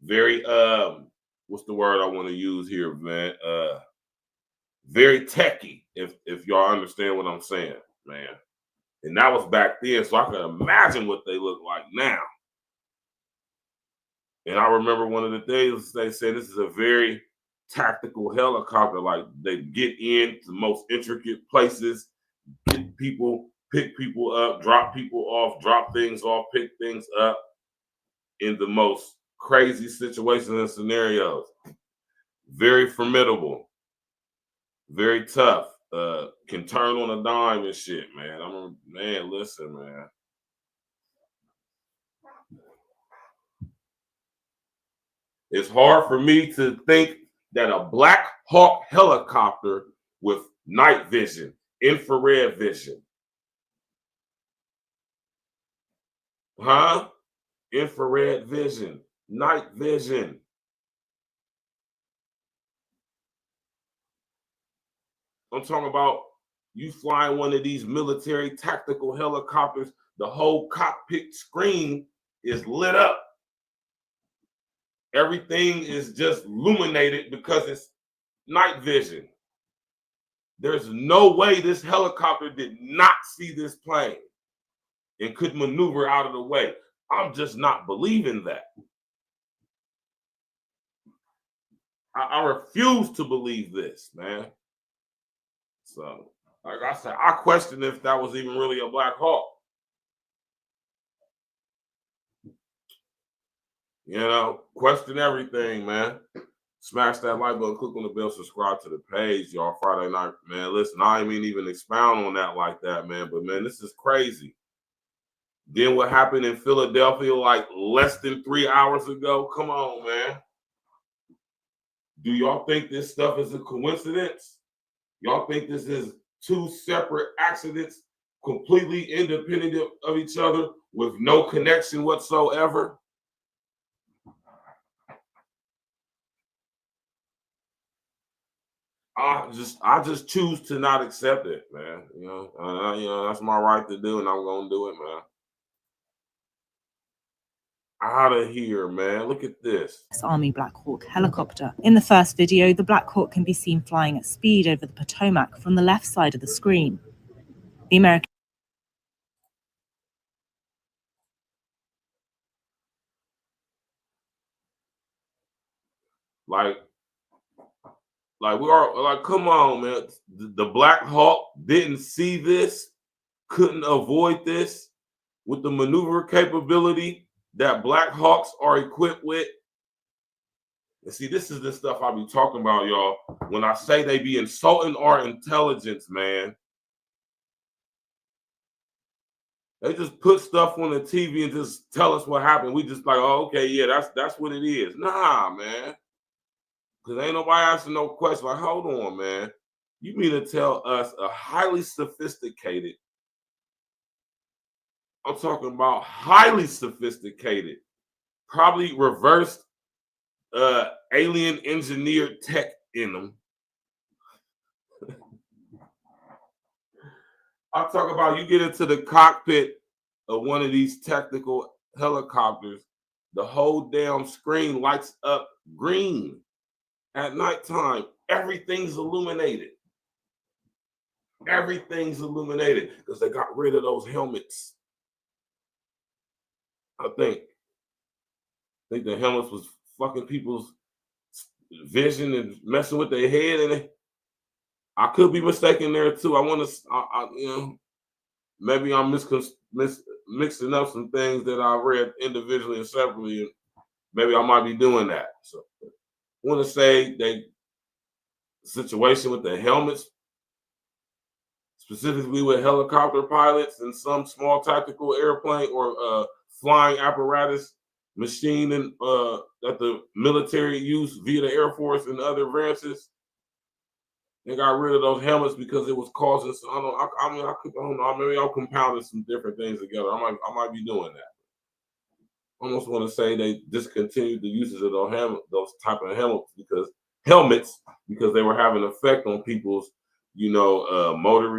very what's the word I want to use here, man? Very techy, if y'all understand what I'm saying, man. And that was back then, so I can imagine what they look like now. And I remember one of the things they said, this is a very tactical helicopter. Like, they get in the most intricate places, pick people up, drop people off, drop things off, pick things up in the most crazy situations and scenarios. Very formidable, very tough. Can turn on a dime and shit, man. Listen, man. It's hard for me to think that a Black Hawk helicopter with night vision, infrared vision, infrared vision, night vision. I'm talking about you flying one of these military tactical helicopters, the whole cockpit screen is lit up. Everything is just illuminated because it's night vision. There's no way this helicopter did not see this plane and could maneuver out of the way. I'm just not believing that. I refuse to believe this, man. So, like I said, I question if that was even really a Black Hawk. You know, question everything, man. Smash that like button, click on the bell, subscribe to the page, y'all. Friday night, man. Listen, I ain't even expound on that like that, man. But, man, this is crazy. Then what happened in Philadelphia like less than 3 hours ago? Come on, man. Do y'all think this stuff is a coincidence? Y'all think this is two separate accidents, completely independent of each other, with no connection whatsoever? I just choose to not accept it, man. You know, that's my right to do, and I'm gonna do it, man. Out of here, man. Look at this. Army Black Hawk helicopter. In the first video, the Black Hawk can be seen flying at speed over the Potomac from the left side of the screen. The American we are like, come on, man. The Black Hawk didn't see this, couldn't avoid this with the maneuver capability that Black Hawks are equipped with. And see, this is the stuff I be talking about, y'all. When I say they be insulting our intelligence, man. They just put stuff on the TV and just tell us what happened. We just like, oh, okay, yeah, that's what it is. Nah, man. Because ain't nobody asking no question. Like, hold on, man. You mean to tell us a highly sophisticated, I'm talking about highly sophisticated, probably reversed alien engineered tech in them. I talk about you get into the cockpit of one of these technical helicopters, the whole damn screen lights up green. At nighttime, everything's illuminated. Everything's illuminated because they got rid of those helmets. I think the helmets was fucking people's vision and messing with their head, and I could be mistaken there too. I want to, you know, maybe I'm mixing up some things that I read individually and separately, and maybe I might be doing that. So, I want to say the situation with the helmets, specifically with helicopter pilots and some small tactical airplane or flying apparatus machine that the military used via the Air Force and other branches. They got rid of those helmets because it was causing. I don't know. Maybe I'm compounding some different things together. I might be doing that. I almost want to say they discontinued the uses of those type of helmets because they were having an effect on people's, you know, motor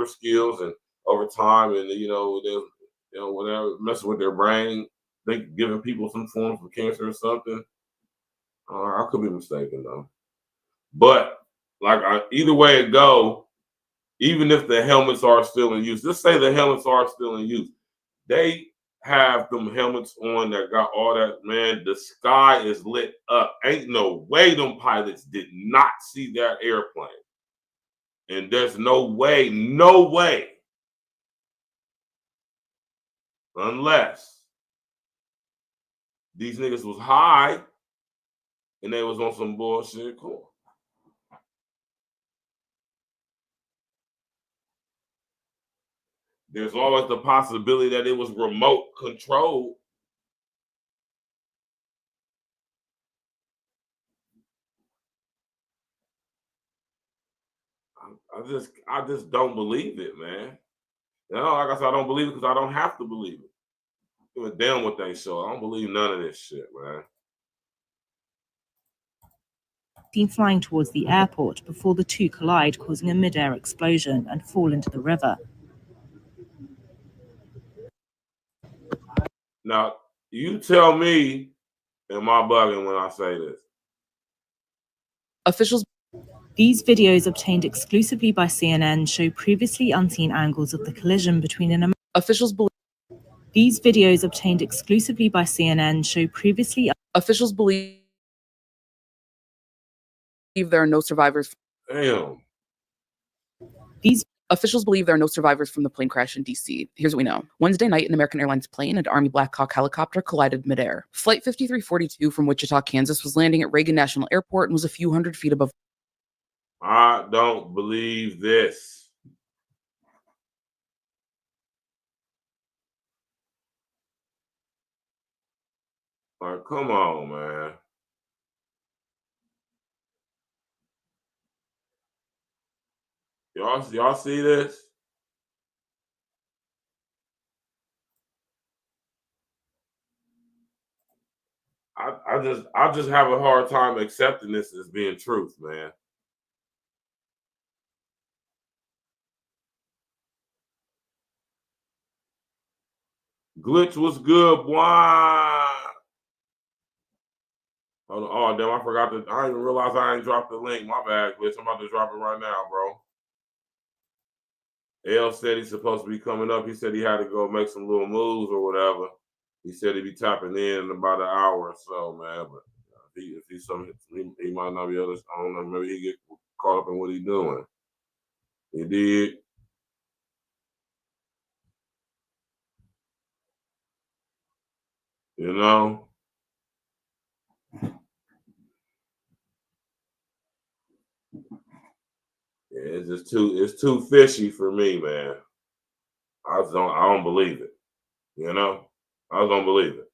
skills, and over time, and whatever, messing with their brain, giving people some forms of cancer or something. I could be mistaken though. But either way it go, even if the helmets are still in use, let's say the helmets are still in use, they have them helmets on that got all that, man. The sky is lit up. Ain't no way them pilots did not see that airplane. And there's no way, unless these niggas was high and they was on some bullshit. Cool. There's always the possibility that it was remote controlled. I just don't believe it, man. You know, like I said, I don't believe it because I don't have to believe it. Give a damn what they show. I don't believe none of this shit, man. Seen flying towards the airport before the two collide, causing a mid-air explosion and fall into the river. Now, you tell me, am I bugging when I say this? Officials. These videos obtained exclusively by CNN show previously unseen angles of the collision between an Officials believe. These videos obtained exclusively by CNN show previously. Officials believe there are no survivors. Damn. These officials believe there are no survivors from the plane crash in D.C. Here's what we know. Wednesday night, an American Airlines plane and Army Black Hawk helicopter collided midair. Flight 5342 from Wichita, Kansas was landing at Reagan National Airport and was a few hundred feet above. I don't believe this. Like, come on, man. Y'all see this? I just have a hard time accepting this as being truth, man. Glitch was good, boy. Oh, damn, I forgot to. I didn't even realize I ain't dropped the link. My bad, Glitch. I'm about to drop it right now, bro. L said he's supposed to be coming up. He said he had to go make some little moves or whatever. He said he'd be tapping in about an hour or so, man. But if he's something, he might not be able to. I don't know. Maybe he get caught up in what he's doing. He did. You know. Yeah, it's too fishy for me, man. I don't believe it. You know, I don't believe it.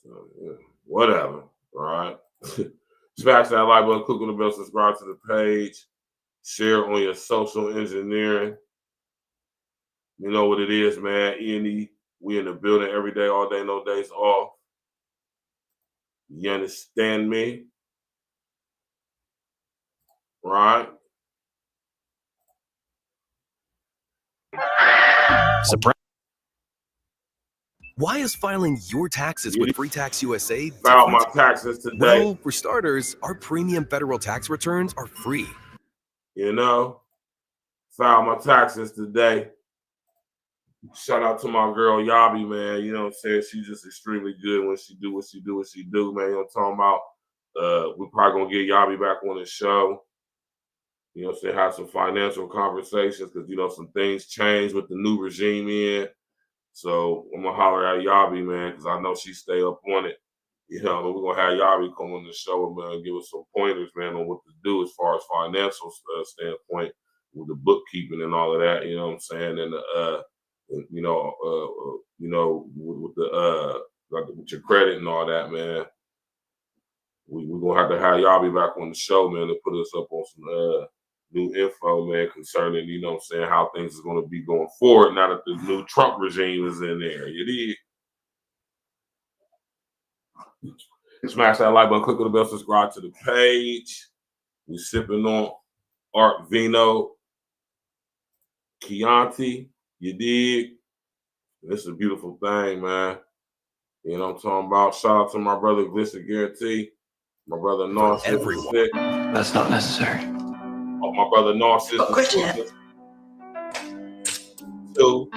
So yeah, whatever. All right. Smash that like button, click on the bell, subscribe to the page, share on your social engineering. You know what it is, man. E.N.E, we in the building every day, all day, no days off. You understand me? Right? Why is filing your taxes with Free Tax USA File my taxes today. Well, for starters, our premium federal tax returns are free. You know, file my taxes today. Shout out to my girl Yabi, man. You know what I'm saying? She's just extremely good when she do, man. You know what I'm talking about? We're probably gonna get Yabi back on the show. You know what I'm saying? Have some financial conversations because you know some things change with the new regime in. So I'm gonna holler at Yabi, man, because I know she stay up on it. You know, we're gonna have Yabi come on the show and man, give us some pointers, man, on what to do as far as financial standpoint with the bookkeeping and all of that. You know what I'm saying? And with your credit and all that, man. We're gonna have to have Yabi back on the show, man, to put us up on some new info, man, concerning, you know what I'm saying, how things is going to be going forward now that the new Trump regime is in there. You did. Smash that like button, click on the bell, subscribe to the page. We sipping on Art Vino Chianti. You dig? This is a beautiful thing, man. You know what I'm talking about? Shout out to my brother Glitch Guarantee. My brother Narcissus. That's not necessary. Oh, my brother Narcissus. Two.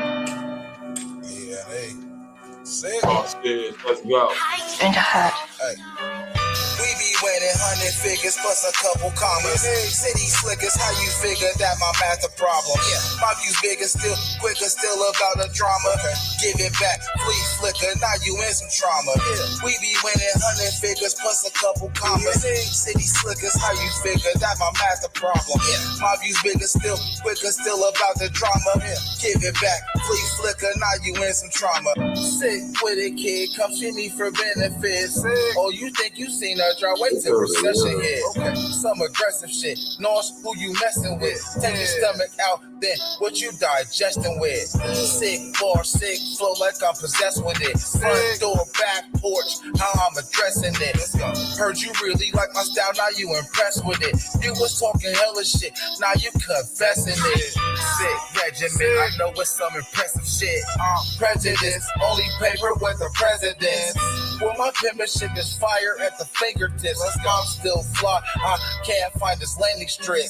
E.N.E. Let's go. Hey. We be winning 100 figures plus a couple commas. City slickers, how you figure that my math a problem? My view's bigger, still quicker, still about a drama. Give it back, please flicker, now you in some trauma. We be winning 100 figures plus a couple commas. City slickers, how you figure that my math a problem? My view's bigger, still quicker, still about the drama. Give it back, please flicker, now you in some trauma. Sick with it, kid, come see me for benefits. Oh, you think you seen a draw? Wait into recession here. Okay. Some aggressive shit. Nosh, who you messing with? Take your stomach out, then what you digesting with? Sick bar, sick flow like I'm possessed with it. Front door, back porch, how I'm addressing it. Heard you really like my style, now you impressed with it. You was talking hella shit, now you confessing it. Sick regimen, I know it's some impressive shit. Prejudice, only paper with the president. Well, my penmanship is fire at the fingertips. I'm still fly, I can't find this landing strip.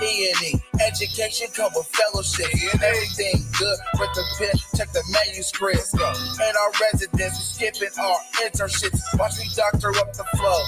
E.N.E, education come with fellowship. Everything good with the pen, check the manuscripts. And our residents skipping our internships. Watch me doctor up the flow.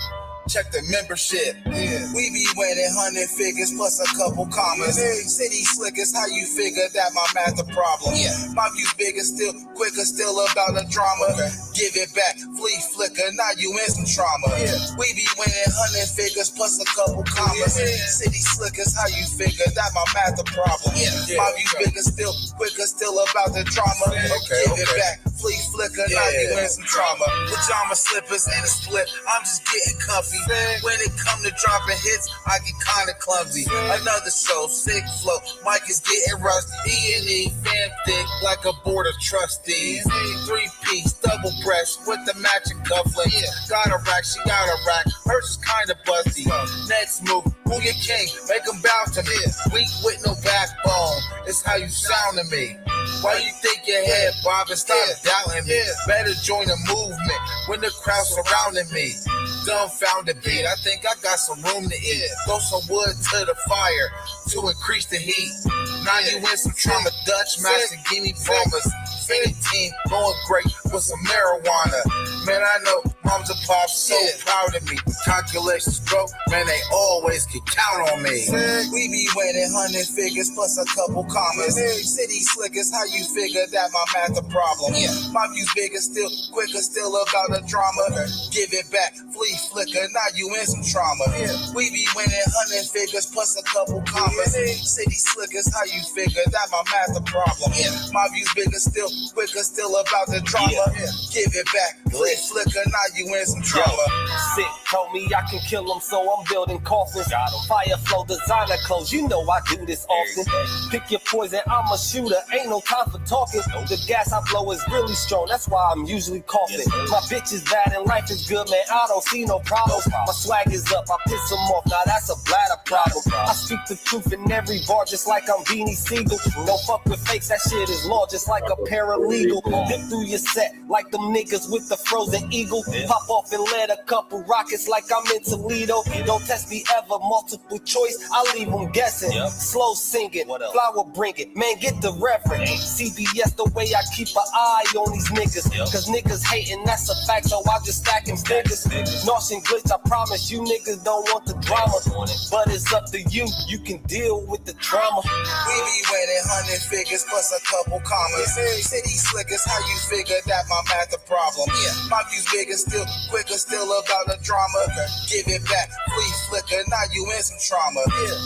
Check the membership. We be winning 100 figures plus a couple commas. City slickers, how you figure that my math a problem? My view's bigger still, quicker still about the drama. Give it back, flee flicker, now you in some trauma. We be winning 100 figures plus a couple commas. City slickers, how you figure that my math a problem? My view's bigger still, quicker still about the drama. Give it back, flee flicker, now you in some trauma. Pajama slippers and a split, I'm just getting comfy. When it come to dropping hits, I get kinda clumsy. Another show, sick flow, mic is getting rusty. E.N.E, fan thick like a board of trustees. 3-piece, double breast with the matching cufflink. Got a rack, she got a rack, hers is kinda busty. Next move, who your king, make them bow to me. Weak with no backbone, it's how you sound to me. Why you think your head bobbing, stop doubting me. Better join the movement when the crowd surrounding me. Dumbfounded beat, I think I got some room to eat. Throw some wood to the fire to increase the heat. Now you in some trauma, Dutch master, give me promise. Fitty team going great with some marijuana. Man, I know moms and pops so proud of me. Calculations broke, man, they always can count on me. We be winning 100 figures plus a couple commas. City slickers, how you figure that my math a problem? My view's bigger still, quicker still about the drama. Give it back, flee flicker, now you in some trauma. We be winning 100 figures plus a couple commas. City slickers, how you figure that my math a problem? My view's bigger still, quicker still about the drama. Give it back, flee flicker, now you in some trauma. Sick told me I can kill them, so I'm building coffins. Fire flow, designer clothes, you know I do this often. Pick your poison, I'm a shooter, ain't no time for talking. The gas I blow is really strong, that's why I'm usually coughing. My bitch is bad and life is good, man, I don't see no problems. My swag is up, I piss them off, now that's a bladder problem. I speak the truth in every bar just like I'm Beanie Siegel. Don't fuck with fakes, that shit is law just like a paralegal. Dip through your set like them niggas with the frozen eagle. Pop off and let a couple rockets like I'm in Toledo. Don't test me ever, multiple choice, I leave them guessing. Slow singing, flower bringing, man get the reverend. CBS the way I keep an eye on these niggas. Cause niggas hating, that's a fact, so I just stack them fingers. Nosh and glitch, I promise you niggas don't want the drama. But it's up to you, you can deal with the trauma. We be winning 100 figures plus a couple commas. City slickers, how you figure that my math a problem? My view's bigger still, quicker still about the drama. Give it back, flee flicker, now you in some trauma.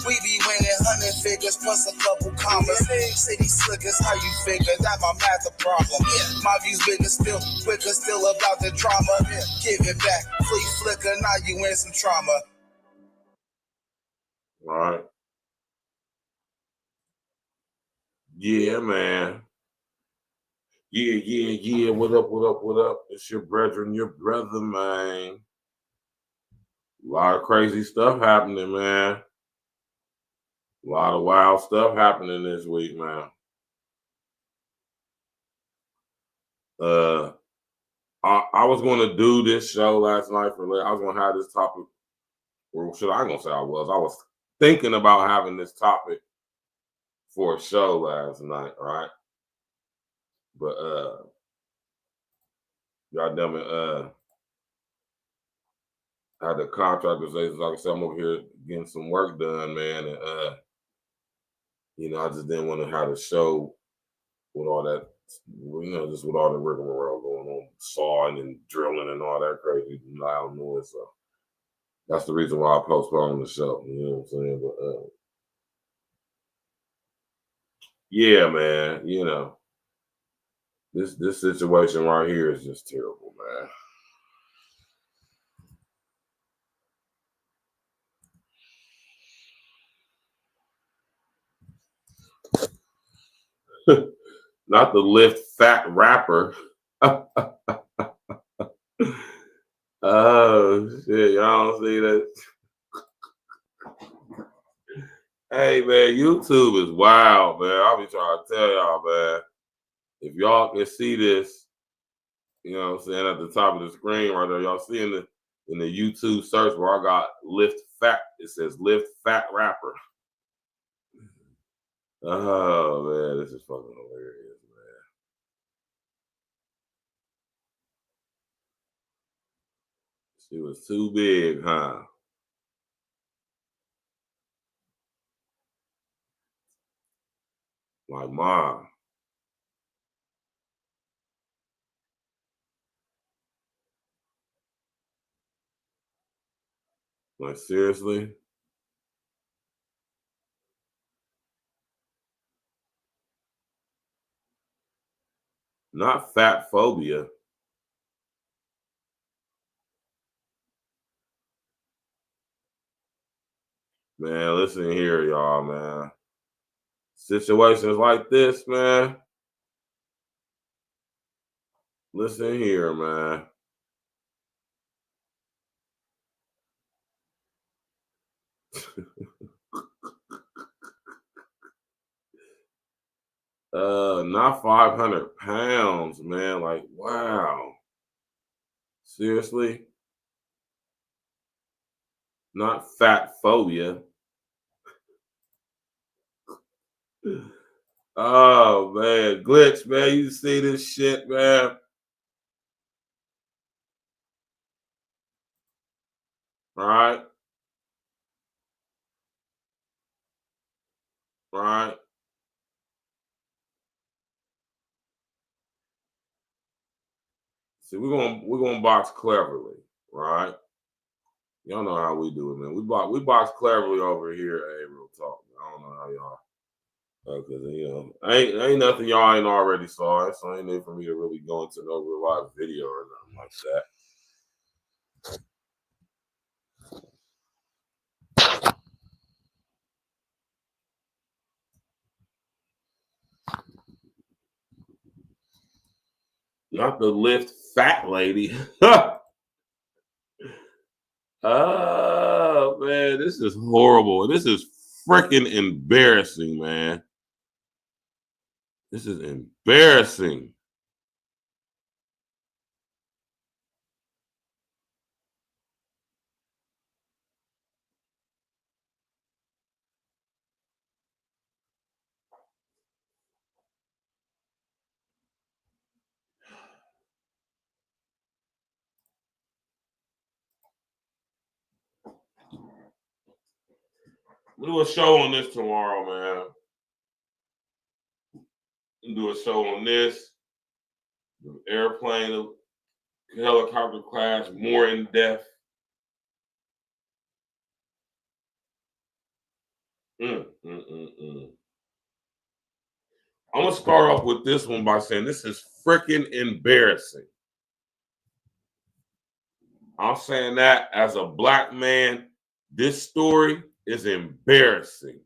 We be winning 100 figures plus a couple commas. City slickers, how you figure that my math a problem? My view's bigger still, quicker still about the drama. Give it back, flee flicker, now you in some trauma. All right. Yeah, man. Yeah. What up? It's your brethren, your brother, man. A lot of crazy stuff happening, man. A lot of wild stuff happening this week, man. I was going to do this show last night I was going to have this topic, or should I gonna say I was thinking about having this topic for a show last night, right? But goddamn it, I had the contractor say, like I said, I'm over here getting some work done, man, and I just didn't want to have a show with all that, just with all the rigmarole going on, sawing and drilling and all that crazy loud noise. So that's the reason why I postponed the show. You know what I'm saying? But yeah, man, this situation right here is just terrible, man. Not the lift fat rapper. Oh shit, y'all don't see that. Hey man, YouTube is wild, man. I'll be trying to tell y'all, man. If y'all can see this, you know what I'm saying, at the top of the screen right there, y'all see in the YouTube search where I got lift fat, it says lift fat rapper. Oh man, this is fucking hilarious, man. She was too big, huh? Like mom. Like seriously? Not fat phobia. Man, listen here, y'all, man. Situations like this, man. Listen here, man. Not 500 pounds, man. Like, wow. Seriously? Not fat phobia. Oh man, glitch, man. You see this shit, man? All right. Right. See, we're gonna box cleverly, right? Y'all know how we do it, man. We box cleverly over here at Real Talk. I don't know how y'all. Because you know, ain't nothing y'all ain't already saw. So ain't need for me to really go into no real live video or nothing like that. Not the lift fat lady. Oh man, this is horrible. This is freaking embarrassing, man. This is embarrassing. We'll do a show on this tomorrow, man. We'll do a show on this. The airplane, helicopter crash, more in depth. I'm gonna start off with this one by saying this is freaking embarrassing. I'm saying that as a black man, this story is embarrassing.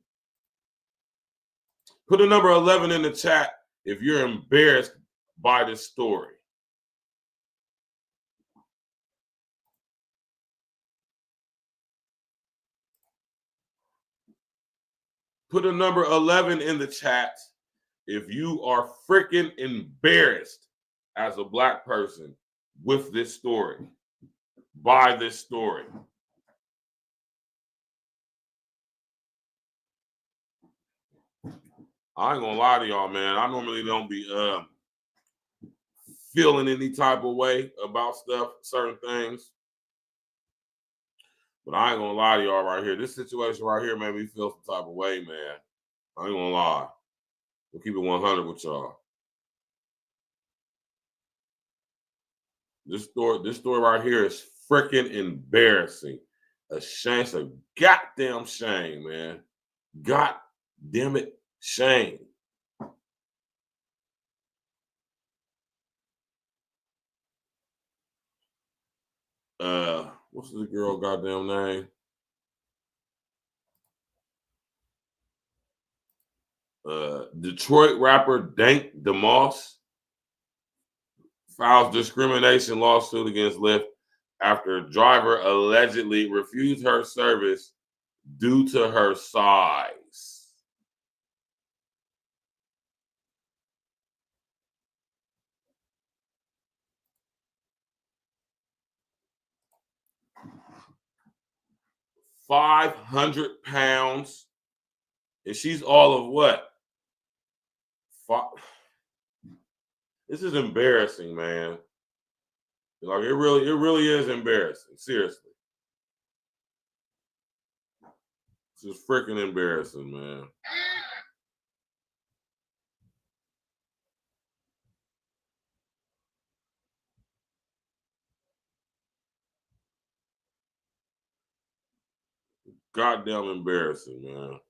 Put a number 11 in the chat if you're embarrassed by this story. Put a number 11 in the chat if you are freaking embarrassed as a black person with this story, by this story. I ain't gonna lie to y'all, man. I normally don't be feeling any type of way about stuff, certain things. But I ain't gonna lie to y'all right here. This situation right here made me feel some type of way, man. I ain't gonna lie. We'll keep it 100 with y'all. This story right here is freaking embarrassing. A shame. It's a goddamn shame, man. God damn it, shame. What's the girl goddamn name? Detroit rapper Dank DeMoss files discrimination lawsuit against Lyft after driver allegedly refused her service due to her size. £500, and she's all of what? This is embarrassing, man. Like it really is embarrassing. Seriously, this is freaking embarrassing, man. Goddamn embarrassing, man.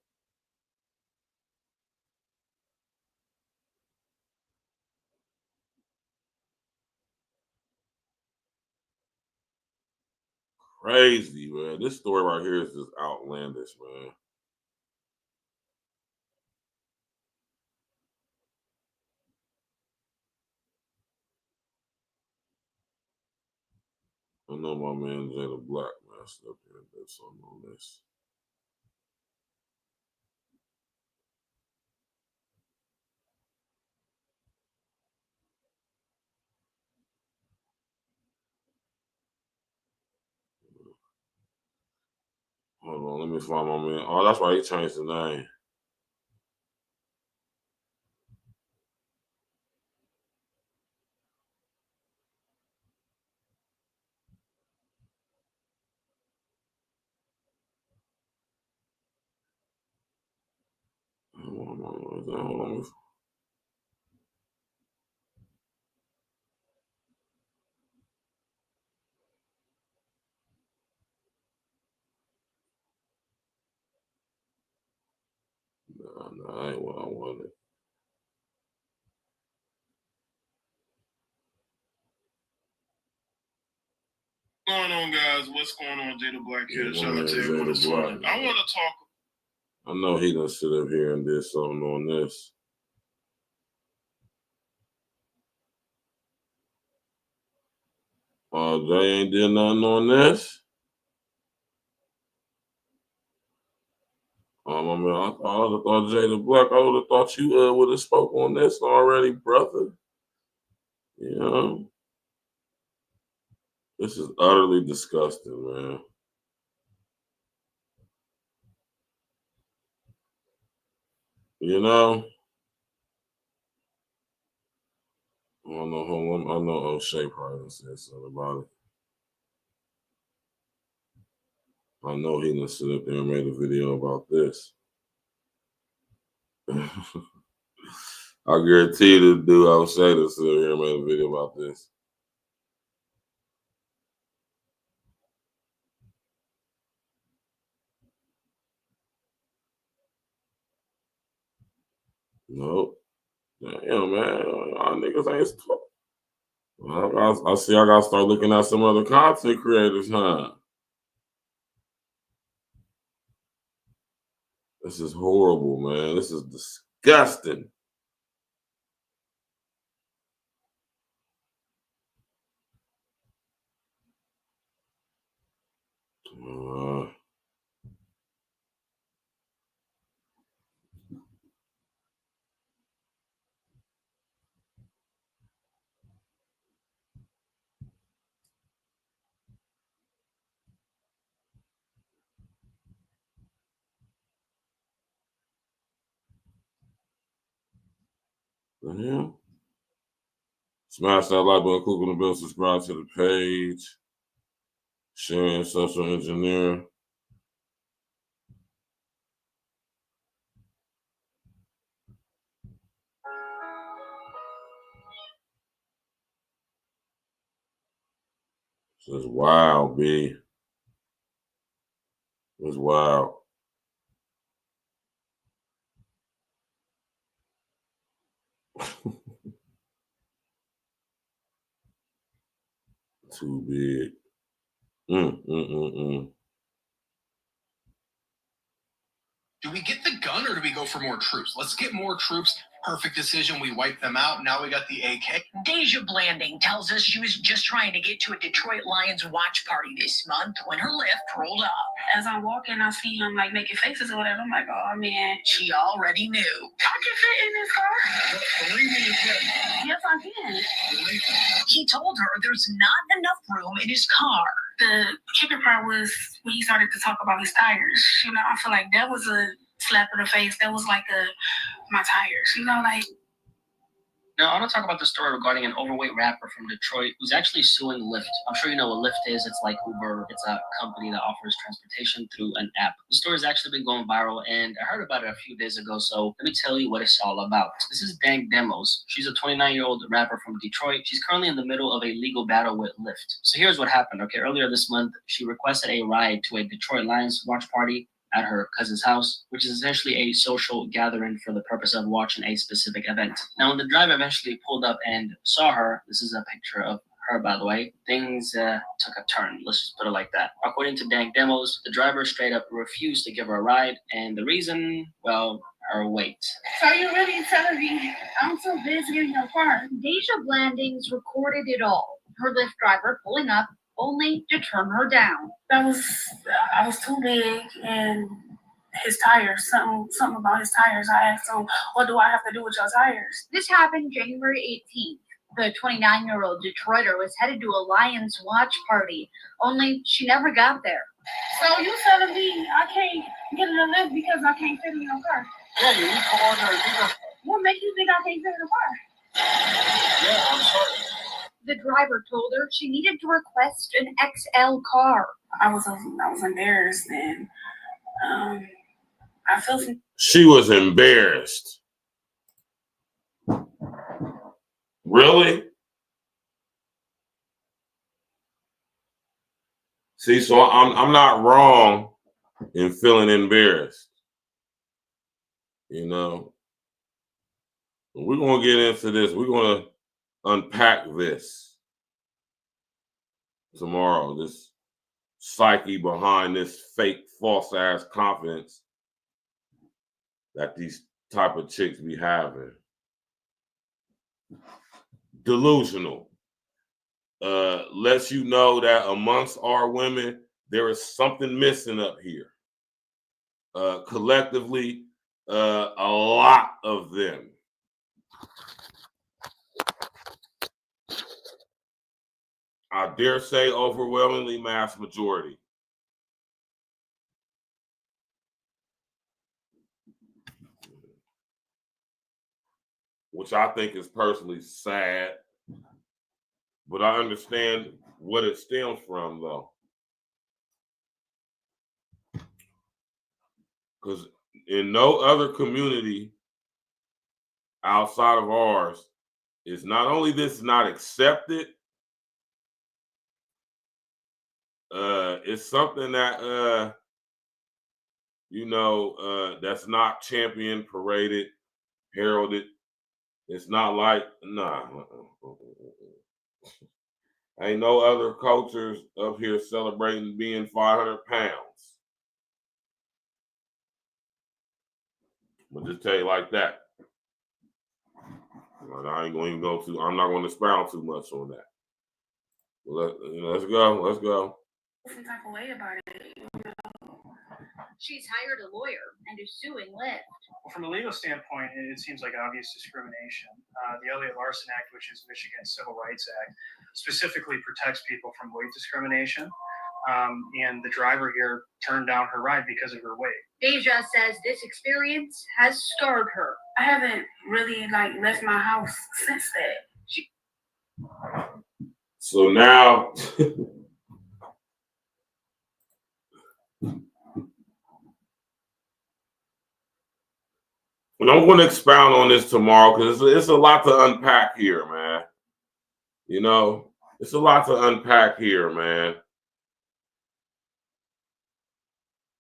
Crazy, man. This story right here is just outlandish, man. I know my man Jada Black messed up here and did something on this. Hold on, let me find my man. Oh, that's why he changed the name. Hold on. Nah, I ain't what I wanted. What's going on, guys? What's going on, Jada Black here? Yeah, Shout out to everyone that's tuning in. I want to talk. I know he done sit up here and did something on this. They ain't did nothing on this. I mean, I thought Jada Black, I would have thought you would have spoke on this already, brother. You know, this is utterly disgusting, man. You know, I don't know who. I know O'Shea probably said something about it. I know he done sit up there and made a video about this. I guarantee you the dude O'Shea done sit up here and made a video about this. Nope. Damn, man. Our niggas ain't talk. I see I gotta start looking at some other content creators, huh? This is horrible, man. This is disgusting. Yeah. Smash that like button, click on the bell, subscribe to the page, sharing social engineer. This is wild, B. It's wild. Too big. Do we get the gun or do we go for more troops? Let's get more troops. Perfect decision. We wipe them out. Now we got the AK. Deja Blanding tells us she was just trying to get to a Detroit Lions watch party this month when her lift rolled up. As I walk in, I see him like making faces or whatever. I'm like, oh man. She already knew. I can fit in this car. Believe me, you can. Yes, I can. He told her there's not enough room in his car. The kicker part was when he started to talk about his tires. You know, I feel like that was a slap in the face. That was like my tires. You know, like. Now, I want to talk about the story regarding an overweight rapper from Detroit who's actually suing Lyft. I'm sure you know what Lyft is. It's like Uber. It's a company that offers transportation through an app. The story's actually been going viral, and I heard about it a few days ago, so let me tell you what it's all about. This is Dank Demos. She's a 29-year-old rapper from Detroit. She's currently in the middle of a legal battle with Lyft. So here's what happened, okay? Earlier this month, she requested a ride to a Detroit Lions watch party at her cousin's house, which is essentially a social gathering for the purpose of watching a specific event. Now, when the driver eventually pulled up and saw her, this is a picture of her, by the way, things took a turn. Let's just put it like that. According to Dank Demos, the driver straight up refused to give her a ride, and the reason, well, her weight. So you really telling me I'm too busy in your car? Deja Blandings recorded it all. Her Lyft driver pulling up only to turn her down. I was too big, and his tires, something about his tires. I asked him, what do I have to do with your tires? This happened January 18th. The 29-year-old Detroiter was headed to a Lions watch party, only she never got there. So you telling me I can't get in the Lyft because I can't fit in your car? Yeah, you need to order. What makes you think I can't fit in the car? Yeah, I'm sorry. The driver told her she needed to request an XL car. I was embarrassed, and I felt. She was embarrassed. Really? See, so I'm not wrong in feeling embarrassed. You know, we're gonna get into this. We're gonna unpack this tomorrow. This psyche behind this fake, false ass confidence that these type of chicks be having. Delusional. Lets you know that amongst our women, there is something missing up here. Collectively, a lot of them. I dare say overwhelmingly mass majority. Which I think is personally sad. But I understand what it stems from, though. Because in no other community outside of ours is not only this not accepted, it's something that that's not championed, paraded, heralded. It's not like ain't no other cultures up here celebrating being 500 pounds. But just tell you like that. I ain't going to go too. I'm not going to expound too much on that. Let's go. Some type of way about it. She's hired a lawyer and is suing Lyft. Well, from a legal standpoint, it seems like obvious discrimination. The Elliott Larson Act, which is Michigan's Civil Rights Act, specifically protects people from weight discrimination. And the driver here turned down her ride because of her weight. Deja says this experience has scarred her. I haven't really left my house since that. So now and I'm going to expound on this tomorrow because it's a lot to unpack here, man. It's a lot to unpack here, man.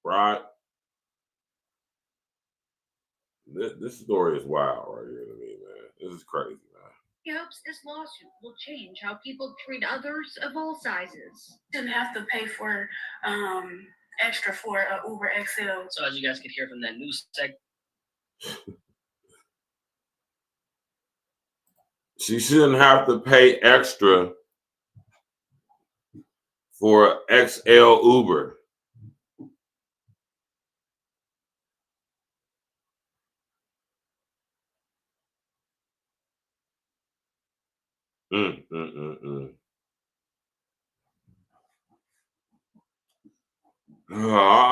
Right? This story is wild right here to me, man. This is crazy, man. He hopes this lawsuit will change how people treat others of all sizes. Didn't have to pay for extra for Uber XL. So as you guys could hear from that news segment. She shouldn't have to pay extra for XL Uber.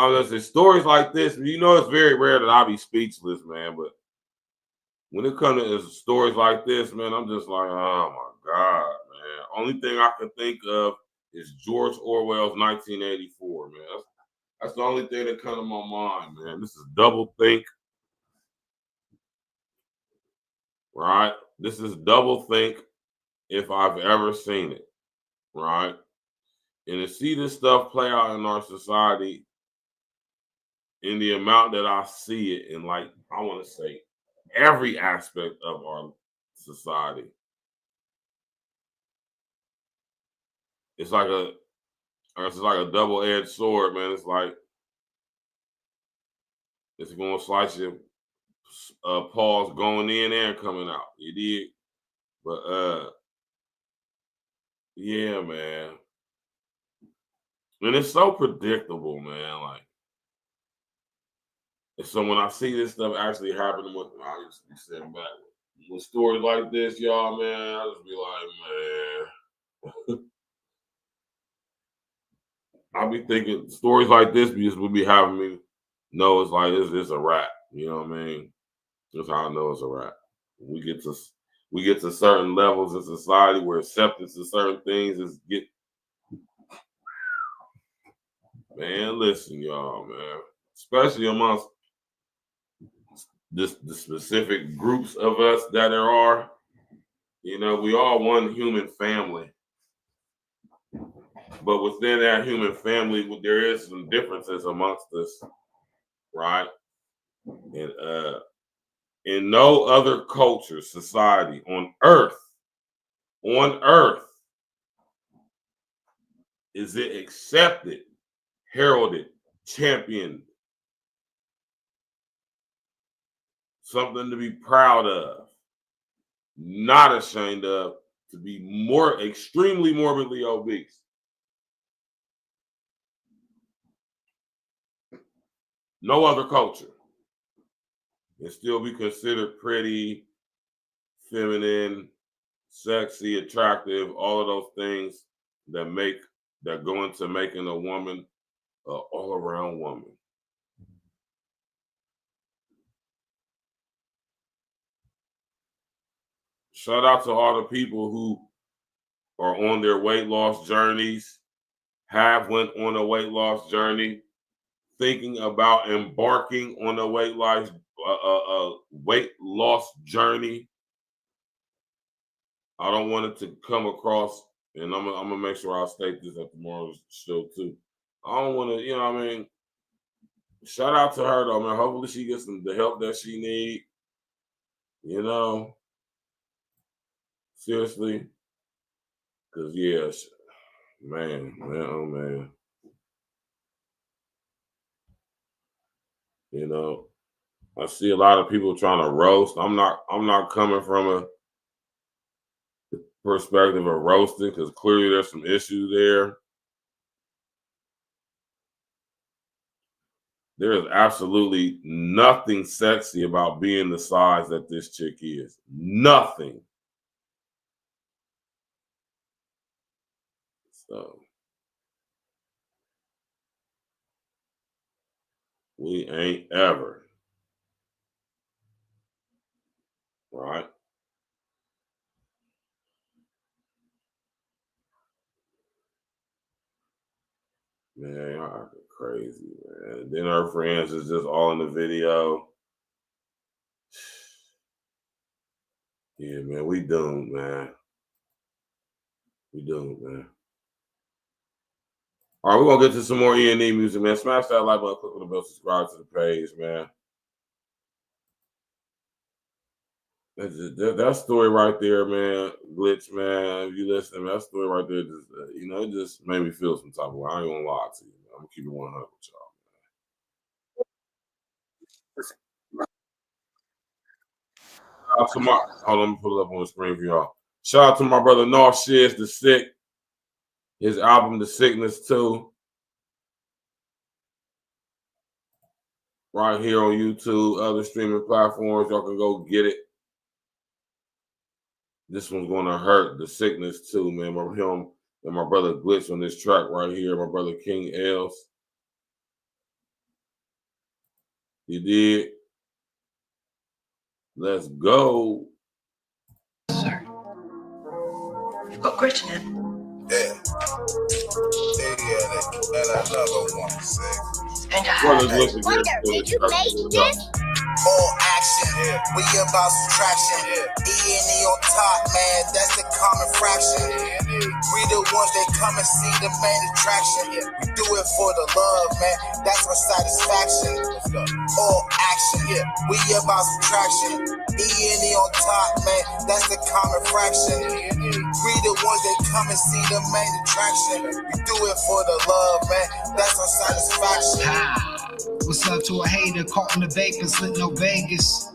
Listen, stories like this, you know, it's very rare that I'll be speechless, man. But when it comes to stories like this, man, I'm just like, oh my God, man. Only thing I can think of is George Orwell's 1984, man. That's the only thing that comes to my mind, man. This is double think, right? This is double think if I've ever seen it, right? And to see this stuff play out in our society in the amount that I see it in, like, I want to say every aspect of our society. It's like a double-edged sword, man. It's like it's going to slice your paws going in and coming out. You did, but yeah, man. And it's so predictable, man. Like, and so when I see this stuff actually happening, I just be sitting back with stories like this, y'all, man. I just be like, man. I'll be thinking stories like this will be having me know it's like it's a wrap. You know what I mean? That's how I know it's a wrap. We get to certain levels in society where acceptance of certain things is man, listen, y'all, man. Especially amongst the specific groups of us that there are. You know, we all one human family. But within that human family, there is some differences amongst us, right? And in no other culture, society on earth, is it accepted, heralded, championed, something to be proud of, not ashamed of, to be more extremely morbidly obese. No other culture. And still be considered pretty, feminine, sexy, attractive, all of those things that go into making a woman an all-around woman. Shout out to all the people who are on their weight loss journeys, have went on a weight loss journey, thinking about embarking on a weight loss journey. I don't want it to come across, and I'm gonna make sure I state this at tomorrow's show too. I don't want to, you know what I mean? Shout out to her though, man. Hopefully she gets the help that she need. You know, seriously, because yes, man, oh man. You know, I see a lot of people trying to roast. I'm not coming from a perspective of roasting because clearly there's some issues there. There is absolutely nothing sexy about being the size that this chick is. Nothing. So we ain't ever. Right? Man, y'all are crazy, man. Then her friends is just all in the video. Yeah, man, we doomed, man. We doomed, man. All right, we're going to get to some more E.N.E music, man. Smash that like button, click on the bell, subscribe to the page, man. That story right there, man, Glitch, man. If you listen, that story right there, just it just made me feel some type of way. I ain't gonna lie to you. I'm gonna keep it 100 with y'all. Shout out to my, hold on, let me pull it up on the screen for y'all. Shout out to my brother North Shears, DISSECT. His album, The Sickness 2. Right here on YouTube, other streaming platforms. Y'all can go get it. This one's gonna hurt. The Sickness 2, man. Him and my brother Glitch on this track right here. My brother King Els. You did. Let's go. Sir. You've got grit in it. Yeah. And another one. And to have Did you make this? All action, we about subtraction. E.N.E on top, man, that's the common fraction. We the ones that come and see the main attraction. We do it for the love, man, that's our satisfaction. All action, we about subtraction. E.N.E on top, man, that's the common fraction. We the ones that come and see the main attraction. We do it for the love, man, that's our satisfaction. What's up to a hater caught in the vapors, lit no Vegas.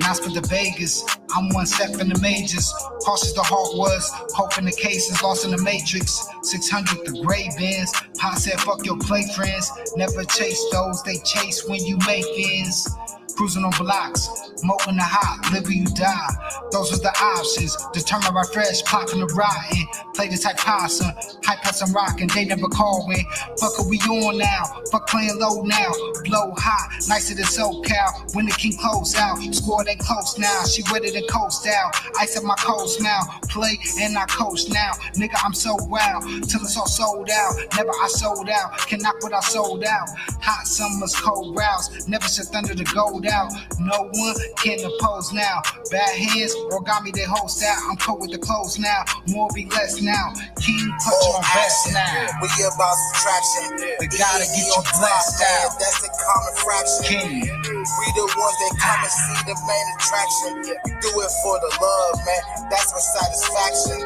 Not for the Vegas, I'm one step in the majors. Cautious the heart was, hoping the case is lost in the matrix. 600 the gray bins, Pa said fuck your play friends. Never chase those, they chase when you make ends. Cruising on blocks, smoking the hot, live or you die. Those are the options, determined by fresh, popping the rotten. Play the type possum, hype us and rockin', they never call me. Fuck are we on now, fuck playing low now. Blow hot, nicer than SoCal. When the king close out, score they close now. She wetter than coast out, ice up my cold smile. Play and I coach now, nigga I'm so wild. Till it's all sold out, never I sold out. Can knock what I sold out. Hot summers, cold routes, never shut thunder to gold out. No one can oppose now. Bad hands, origami they host out. I'm cold with the clothes now, more be less now. King put you on best now. We about subtraction. We gotta get you blessed out. That's the common fraction. King. We the ones that come and see the main attraction. We do it for the love, man. That's our satisfaction.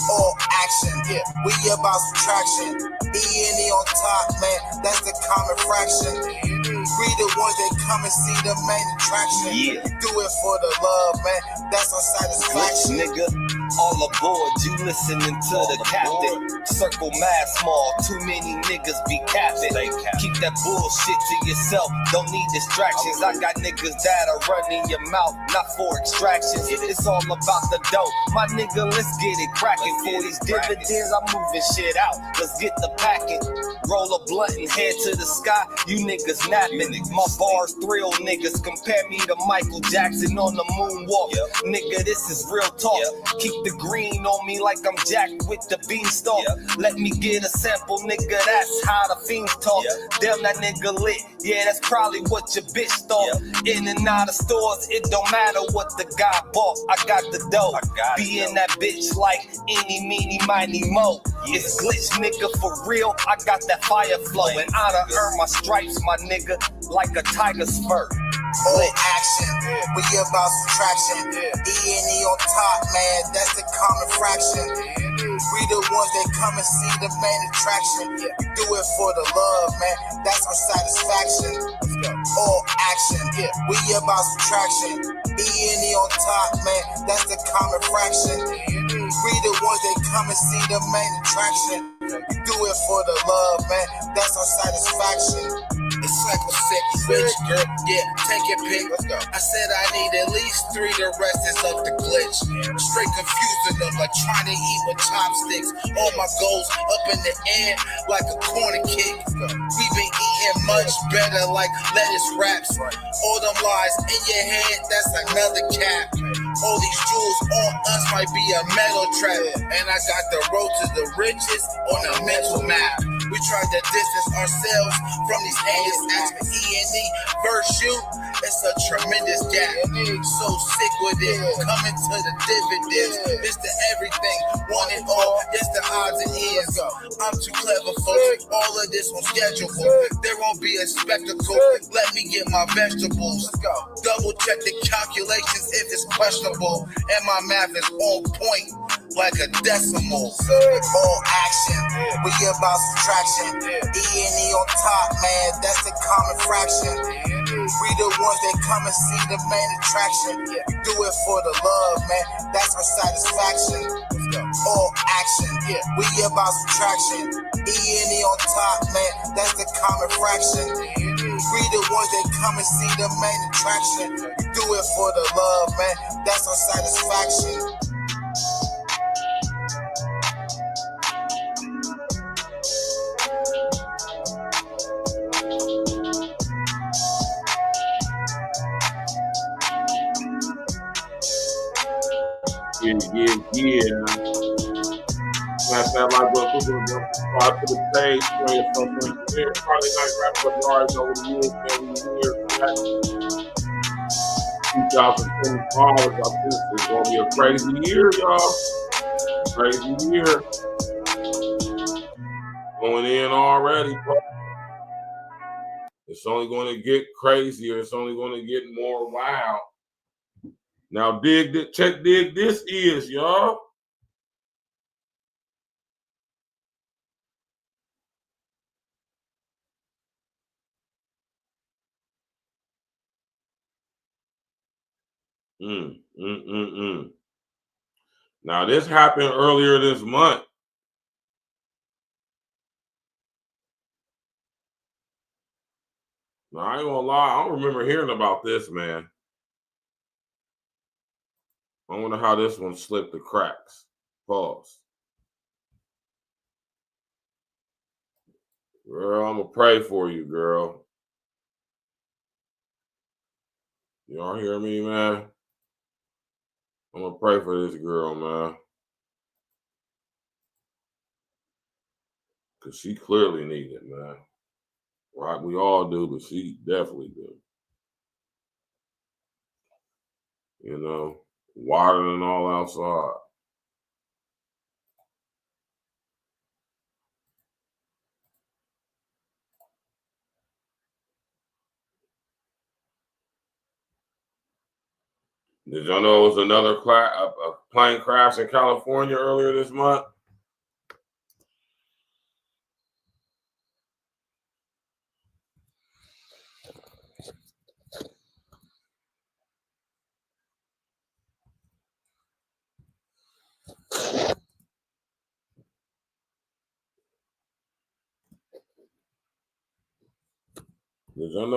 All action. We about subtraction. E.N.E on top, man. That's the common fraction. We the ones that come and see the main attraction. We do it for the love, man. That's our satisfaction. Nigga, all aboard, you listening to the captain. Circle mad small, too many niggas be capping. Keep that bullshit to yourself, don't need distractions. I got niggas that are running your mouth, not for extractions. It's all about the dough, my nigga, let's get it cracking. For these dividends, I'm moving shit out, let's get the packing. Roll a blunt and head to the sky, you niggas napping. My bars thrill niggas, compare me to Michael Jackson on the moonwalk. Nigga, this is real talk. Keep the green on me like I'm Jack with the beanstalk. Let me get a sample, nigga, that's how the fiends talk. Damn, that nigga lit, yeah, that's probably what your bitch thought. In and out of stores, it don't matter what the guy bought. I got the dough, be in that bitch like any, meeny, miny, mo. It's Glitch, nigga, for real, I got that fire flow. And I done earned my stripes, my nigga, like a tiger spurt. All action, we about subtraction. E.N.E on top, man, that's the common fraction. We the ones that come and see the main attraction. We do it for the love, man, that's our satisfaction. All action, we about subtraction. E.N.E on top, man, that's the common fraction. We the ones that come and see the main attraction. We do it for the love, man, that's our satisfaction. It's like a sick bitch, girl. Yeah, take your pick. Let's go. I said I need at least 3, the rest is up the glitch. Straight confusing them like trying to eat with chopsticks. All my goals up in the air like a corner kick. We've been eating much better like lettuce wraps. All them lies in your head, that's another cap. All these jewels on us might be a metal trap. And I got the road to the riches on a mental map. We tried to distance ourselves from these haters. After E.N.E verse you, it's a tremendous gap. So sick with it, coming to the dividends. It's the everything, want it all, yes the odds and ends. I'm too clever folks, all of this on schedule. There won't be a spectacle, let me get my vegetables. Double check the calculations if it's questionable. And my math is on point, like a decimal. All action, we about subtraction. E.N.E on top, man, that's the common fraction. We the ones that come and see the main attraction. Do it for the love, man, that's our satisfaction. All action, we about subtraction. E.N.E on top, man, that's the common fraction. We the ones that come and see the main attraction. Do it for the love, man, that's our satisfaction. Yeah. Smash that like button, subscribe to the page, join your social engineer. Friday night wrap up, you already know what it is, man. We here for 2025. This is going to be a crazy year, y'all. Crazy year. Going in already, bro. It's only going to get crazier. It's only going to get more wild. Now, dig this is, y'all. Now, this happened earlier this month. Now, I ain't gonna lie, I don't remember hearing about this, man. I wonder how this one slipped the cracks. Pause. Girl, I'm gonna pray for you, girl. Y'all hear me, man? I'm gonna pray for this girl, man. Because she clearly needs it, man. Right? We all do, but she definitely do. You know, water and all outside. Did y'all know it was another plane crash in California earlier this month? Did y'all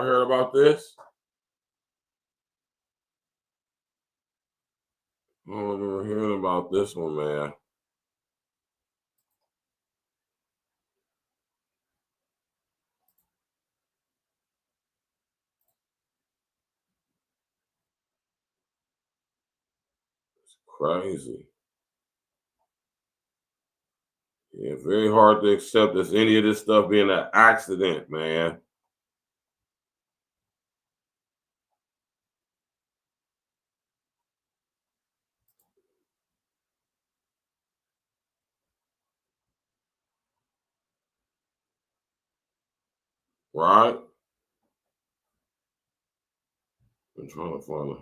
heard about this? I don't remember hearing about this one, man. It's crazy. Yeah, very hard to accept this, any of this stuff being an accident, man. Right? I'm trying to find it.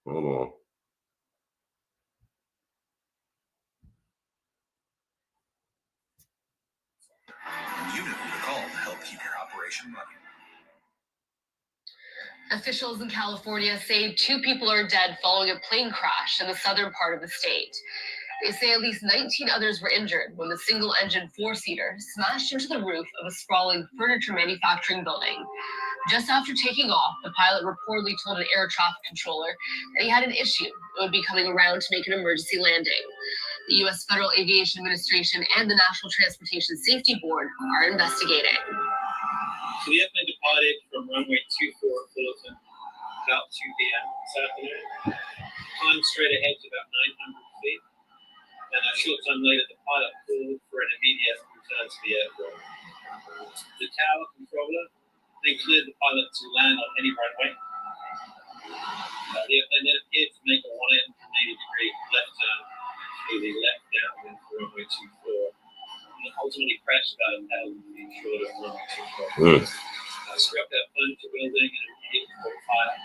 Hold on. You know who to call to help keep your operation running. Officials in California say 2 people are dead following a plane crash in the southern part of the state. They say at least 19 others were injured when the single-engine 4-seater smashed into the roof of a sprawling furniture manufacturing building. Just after taking off, the pilot reportedly told an air traffic controller that he had an issue and would be coming around to make an emergency landing. The U.S. Federal Aviation Administration and the National Transportation Safety Board are investigating. So the airplane departed from runway 24 Fullerton about 2 p.m. this afternoon, climbed straight ahead to about 900 feet, and a short time later, the pilot called for an immediate return to the airport. The tower controller then cleared the pilot to land on any runway. The airplane then appeared to make a 180-degree left turn to the left downwind for runway 24, and ultimately crashed about 1,000 feet short of runway 24. Struck that furniture building and immediately caught fire.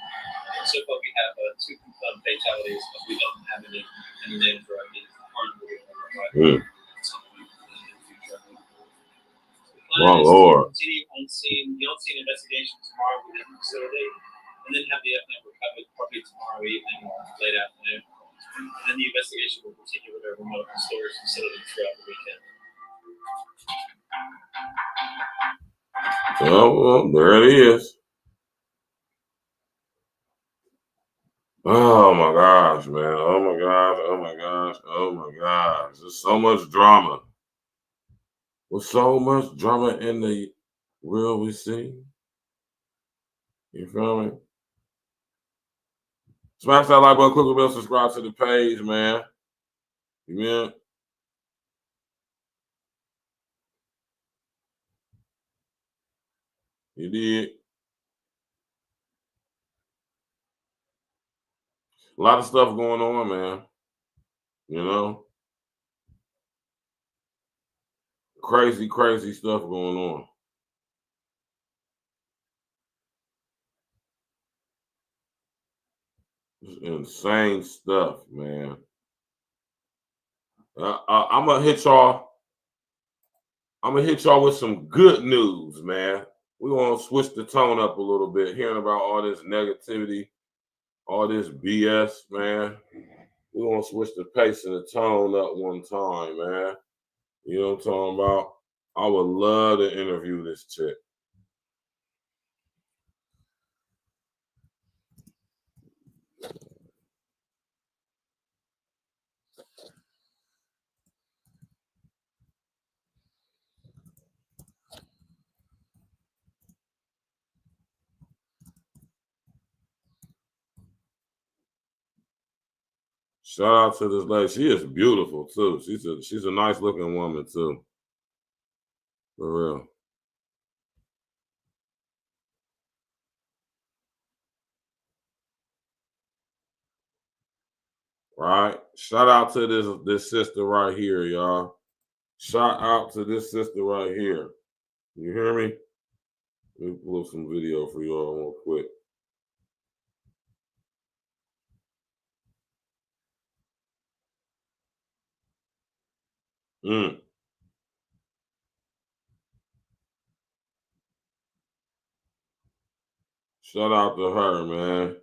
So far, we have 2 confirmed fatalities, but we don't have any names right Oh, Lord. Continue the on-scene investigation tomorrow within the facility, and then have the F-9 recovered probably tomorrow evening or late afternoon. And then the investigation will continue with our remote storage facility throughout the weekend. Well, there it is. Oh my gosh, man. Oh my gosh. Oh my gosh. Oh my gosh. There's so much drama. With so much drama in the world we see. You feel me? Smash that like button, click the bell, subscribe to the page, man. Amen. You did. A lot of stuff going on, man. You know? Crazy, crazy stuff going on. It's insane stuff, man. I'm gonna hit y'all. I'm gonna hit y'all with some good news, man. We want to switch the tone up a little bit, hearing about all this negativity, all this BS, man. We want to switch the pace and the tone up one time, man. You know what I'm talking about? I would love to interview this chick. Shout out to this lady. She is beautiful too. She's a nice looking woman too. For real. Right? Shout out to this sister right here, y'all. Shout out to this sister right here. You hear me? Let me pull up some video for y'all real quick. Shout out to her, man.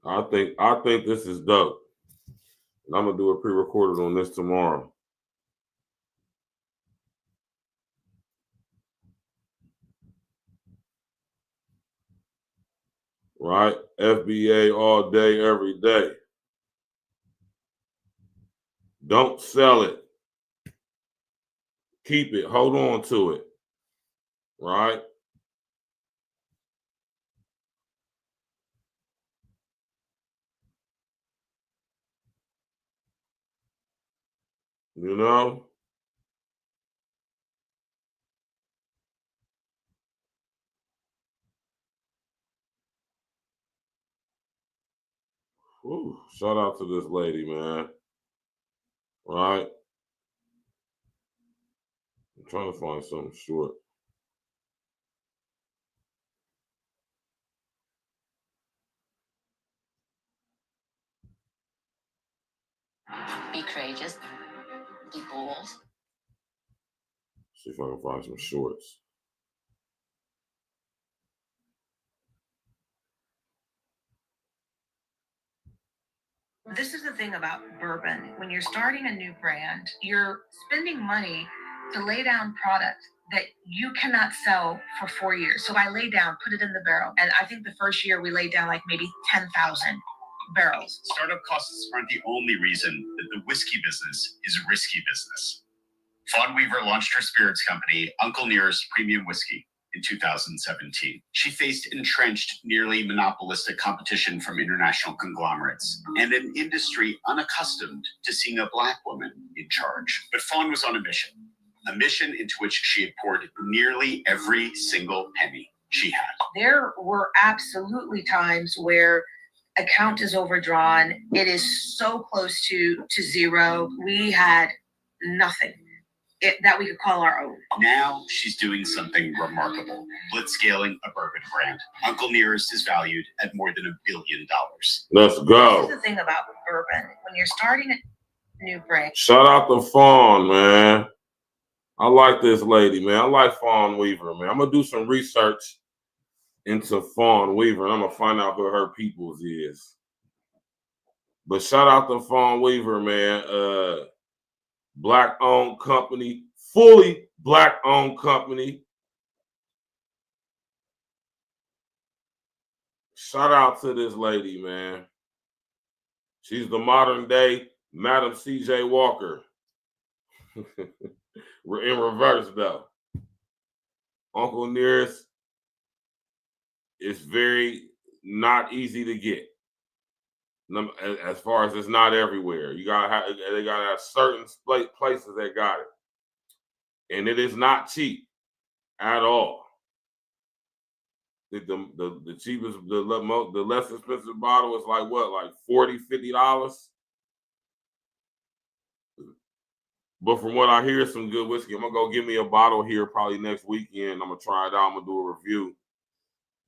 I think this is dope. And I'm gonna do a pre-recorded on this tomorrow. Right? FBA all day, every day. Don't sell it. Keep it. Hold on to it. Right? You know? Whew, shout out to this lady, man. Right? I'm trying to find something short. Be courageous. Be bold. See if I can find some shorts. This is the thing about bourbon. When you're starting a new brand, you're spending money to lay down product that you cannot sell for 4 years. So I lay down, put it in the barrel. And I think the first year we laid down like maybe 10,000 barrels. Startup costs aren't the only reason that the whiskey business is a risky business. Fawn Weaver launched her spirits company, Uncle Nearest Premium Whiskey, in 2017. She faced entrenched, nearly monopolistic competition from international conglomerates and an industry unaccustomed to seeing a Black woman in charge. But Fawn was on a mission into which she had poured nearly every single penny she had. There were absolutely times where account is overdrawn. It is so close to zero. We had nothing. that we could call our own. Now she's doing something remarkable, blitzscaling a bourbon brand. Uncle Nearest is valued at more than $1 billion. Let's go. This is the thing about bourbon. When you're starting a new brand. Shout out to Fawn, man. I like this lady, man. I like Fawn Weaver, man. I'm going to do some research into Fawn Weaver, and I'm going to find out who her peoples is. But shout out to Fawn Weaver, man. Black-owned company, fully Black-owned company. Shout out to this lady, man. She's the modern-day Madam C.J. Walker. We're in reverse, though. Uncle Nearest is very not easy to get. As far as it's not everywhere, they gotta have certain places that got it, and it is not cheap at all. The cheapest, the less expensive bottle is like what, like $40, $50. But from what I hear, some good whiskey. I'm gonna go get me a bottle here probably next weekend. I'm gonna try it out. I'm gonna do a review.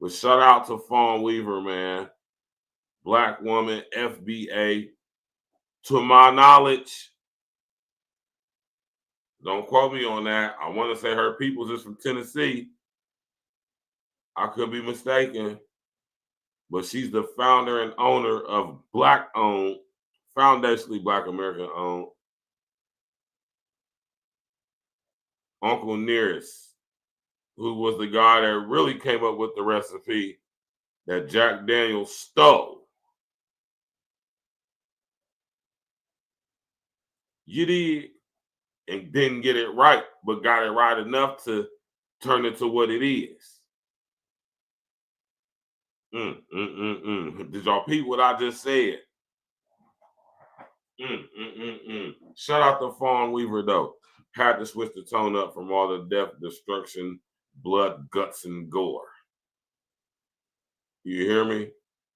But shout out to Fawn Weaver, man. Black woman, FBA. To my knowledge, don't quote me on that. I want to say her peoples is from Tennessee. I could be mistaken. But she's the founder and owner of Black-owned, foundationally Black American-owned Uncle Nearest, who was the guy that really came up with the recipe that Jack Daniels stole. You did, and didn't get it right, but got it right enough to turn it to what it is. Did y'all peep what I just said? Shout out to Fawn Weaver, though. Had to switch the tone up from all the death, destruction, blood, guts, and gore. You hear me?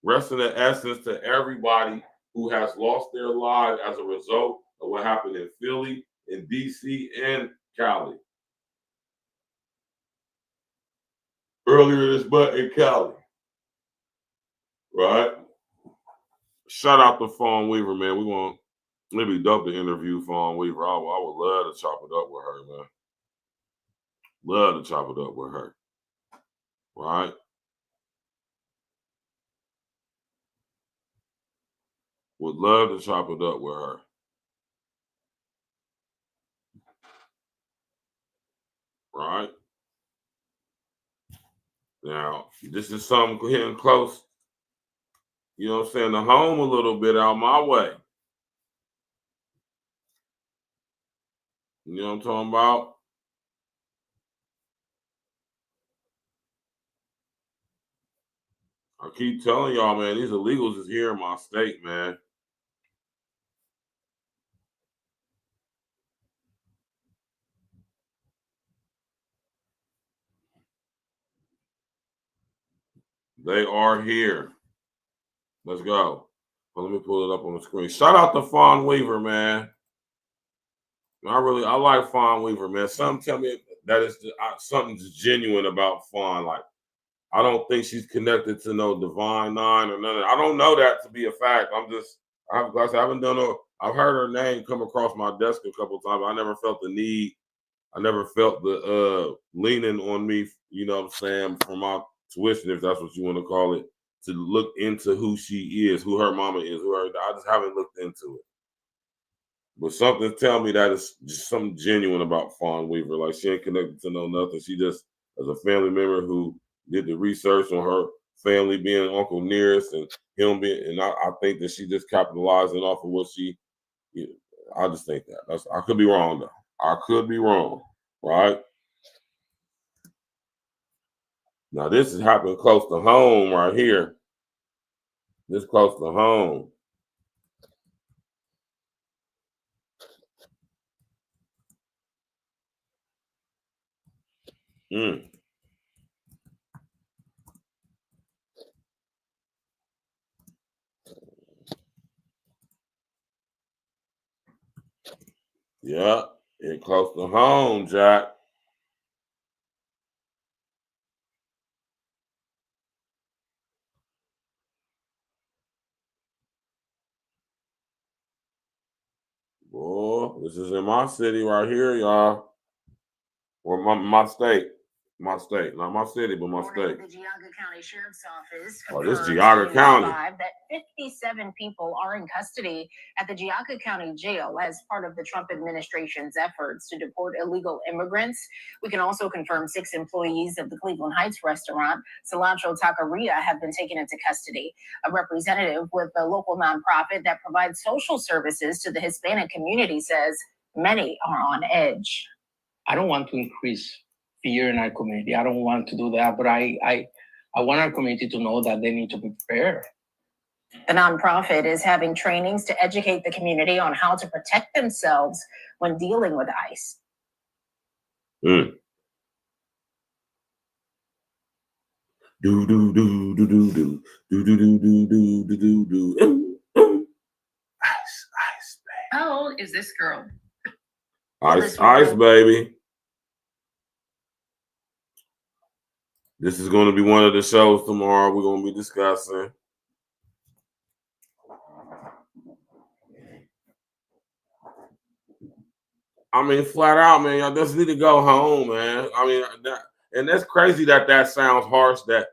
Rest in the essence to everybody who has lost their lives as a result of what happened in Philly, in DC, and Cali. Earlier this month in Cali. Right? Shout out to Fawn Weaver, man. It'd be dope to interview Fawn Weaver. I would love to chop it up with her, man. Love to chop it up with her. Right? Would love to chop it up with her. Right? Now, this is something hitting close, you know what I'm saying, to home a little bit out my way. You know what I'm talking about? I keep telling y'all, man, these illegals is here in my state, man. They are here. Let's go. Well, let me pull it up on the screen. Shout out to Fawn Weaver, man. I like Fawn Weaver, man. Some tell me that it's something's genuine about Fawn. Like, I don't think she's connected to no Divine Nine or none of that. I don't know that to be a fact. I've heard her name come across my desk a couple of times. I never felt the need. I never felt the leaning on me, you know what I'm saying, for my tuition, if that's what you want to call it, to look into who she is, who her mama is, I just haven't looked into it. But something tell me that it's just something genuine about Fawn Weaver. Like, she ain't connected to no nothing. She just, as a family member who did the research on her family being Uncle Nearest and him being, and I think that she just capitalizing off of what she, I just think that. I could be wrong, though. I could be wrong, right? Now, this is happening close to home right here. This close to home. Yeah. It's close to home, Jack. Boy, this is in my city right here, y'all. Or my state. My state. Not my city, but my state. The Geauga County Sheriff's Office Oh, this confirmed Geauga to County. News 5 that 57 people are in custody at the Geauga County Jail as part of the Trump administration's efforts to deport illegal immigrants. We can also confirm 6 employees of the Cleveland Heights restaurant, Cilantro Taqueria, have been taken into custody. A representative with a local nonprofit that provides social services to the Hispanic community says many are on edge. I don't want to increase fear in our community. I don't want to do that, but I want our community to know that they need to be prepared. The nonprofit is having trainings to educate the community on how to protect themselves when dealing with ICE. Do do do do do do do do do do do do do. Ice, baby. How old is this girl? Ice, baby. This is going to be one of the shows tomorrow we're going to be discussing. I mean, flat out, man, y'all just need to go home, man. I mean, and that's crazy that sounds harsh, that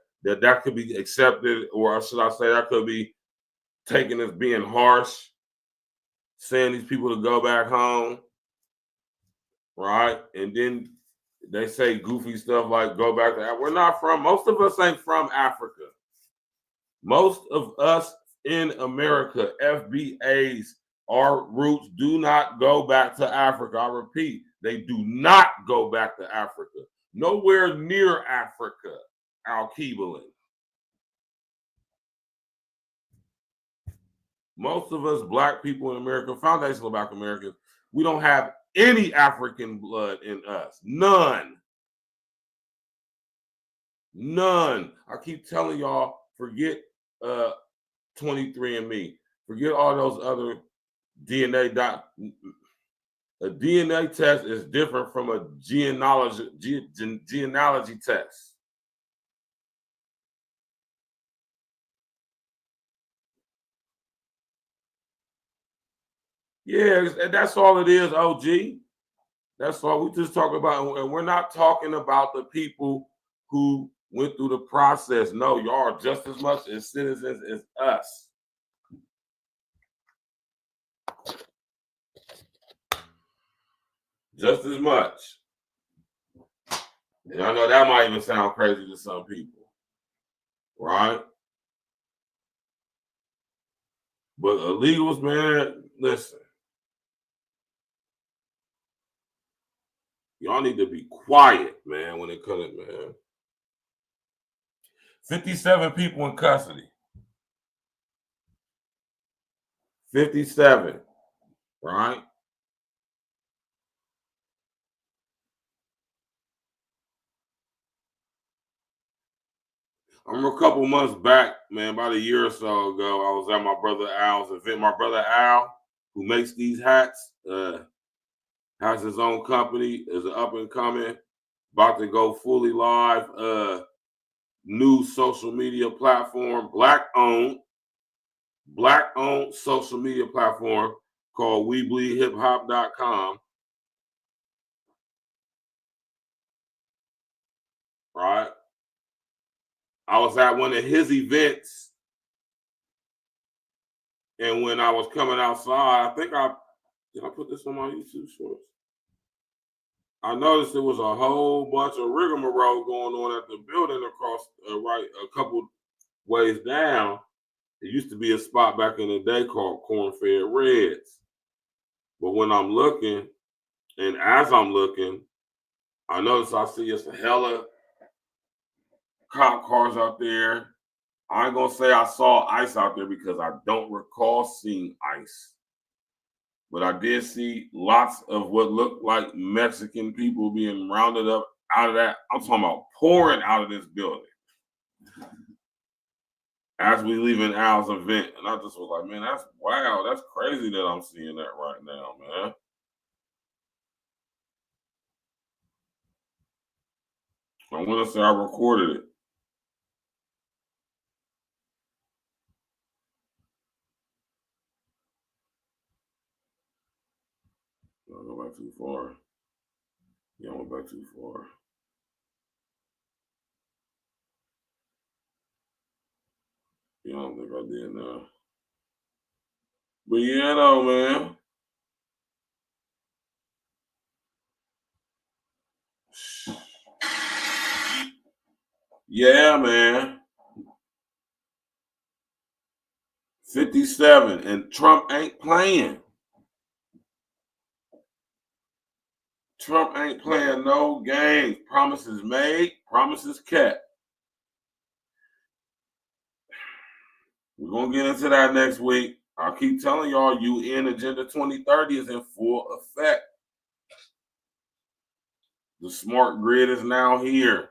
could be accepted, or should I say that could be taken as being harsh, saying these people to go back home, right? And then they say goofy stuff like go back to Africa. We're not from, most of us ain't from Africa. Most of us in America, FBAs, our roots do not go back to Africa. I repeat, they do not go back to Africa. Nowhere near Africa, Al-Kibalin. Most of us black people in America, foundational black Americans, we don't have any African blood in us. None. None. I keep telling y'all, forget 23andMe. Forget all those other DNA. A DNA test is different from a genealogy test. Yeah, that's all it is, OG. That's all we just talk about. And we're not talking about the people who went through the process. No, y'all are just as much as citizens as us. Just as much. And I know that might even sound crazy to some people, right? But illegals, man, listen. Y'all need to be quiet, man, when it comes, man. 57 people in custody. 57, right? I remember a couple months back, man, about a year or so ago, I was at my brother Al's event. My brother Al, who makes these hats, has his own company, is an up and coming, about to go fully live, new social media platform, black owned social media platform called WeBleedHipHop.com. Right? I was at one of his events, and when I was coming outside, did I put this on my YouTube shorts? I noticed there was a whole bunch of rigmarole going on at the building across, right, a couple ways down. It used to be a spot back in the day called Corn-Fed Reds. But when I'm looking, and as I'm looking, I notice I see just a hella cop cars out there. I ain't gonna say I saw ICE out there because I don't recall seeing ICE. But I did see lots of what looked like Mexican people being rounded up out of that. I'm talking about pouring out of this building as we leaving Al's event. And I just was like, man, that's wow. That's crazy that I'm seeing that right now, man. I want to say I recorded it. I go back too far. Yeah, I went back too far. Yeah, I don't think I did now. But yeah, though, man. Yeah, man. 57, and Trump ain't playing. Trump ain't playing no games. Promises made, promises kept. We're going to get into that next week. I'll keep telling y'all, UN Agenda 2030 is in full effect. The smart grid is now here.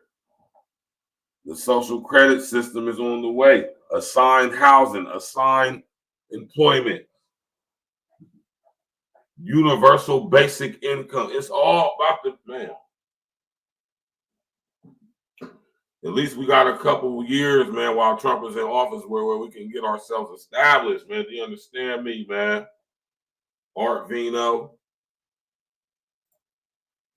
The social credit system is on the way. Assigned housing, assigned employment, universal basic income. It's all about the man. At least we got a couple of years, man, while Trump is in office where we can get ourselves established, man. Do you understand me, man? Art Vino.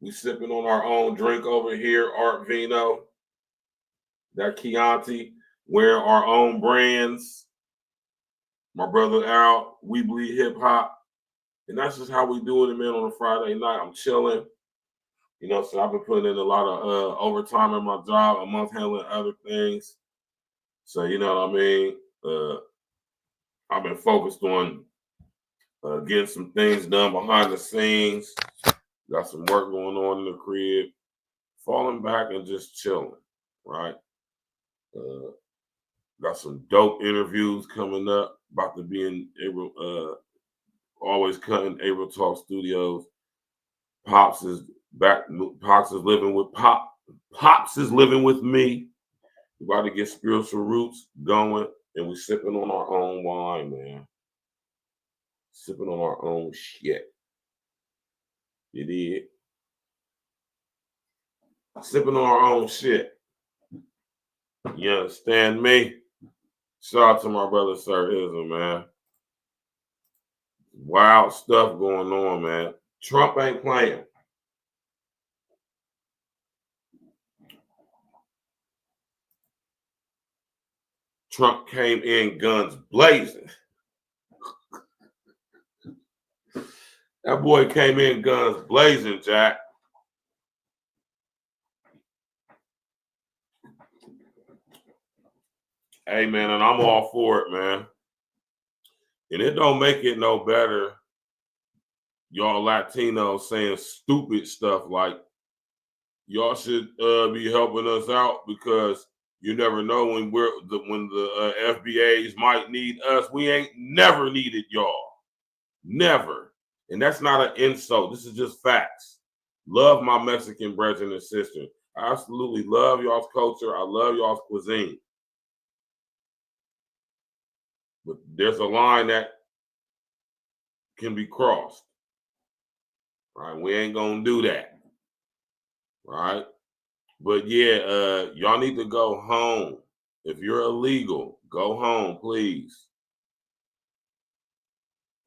We sipping on our own drink over here, Art Vino. That Chianti. Wearing our own brands. My brother Al, We Bleed Hip Hop. And that's just how we doing it, man, on a Friday night. I'm chilling. You know, so I've been putting in a lot of overtime in my job, a month handling other things. So, you know what I mean? I've been focused on getting some things done behind the scenes. Got some work going on in the crib. Falling back and just chilling, right? Got some dope interviews coming up. About to be in April, always cutting April Talk Studios. Pops is back. Pops is living with Pop. Pops is living with me. We about to get spiritual roots going, and we sipping on our own wine, man. Sipping on our own shit. You did. Sipping on our own shit. You understand me? Shout out to my brother Sir Ism, man. Wild stuff going on, man. Trump ain't playing. Trump came in guns blazing. That boy came in guns blazing, Jack. Hey, man, and I'm all for it, man. And it don't make it no better, y'all Latinos saying stupid stuff like, y'all should be helping us out because you never know when the FBAs might need us. We ain't never needed y'all. Never. And that's not an insult. This is just facts. Love my Mexican brethren and sisters. I absolutely love y'all's culture. I love y'all's cuisine. But there's a line that can be crossed. Right? We ain't gonna do that. Right? But yeah, y'all need to go home. If you're illegal, go home, please.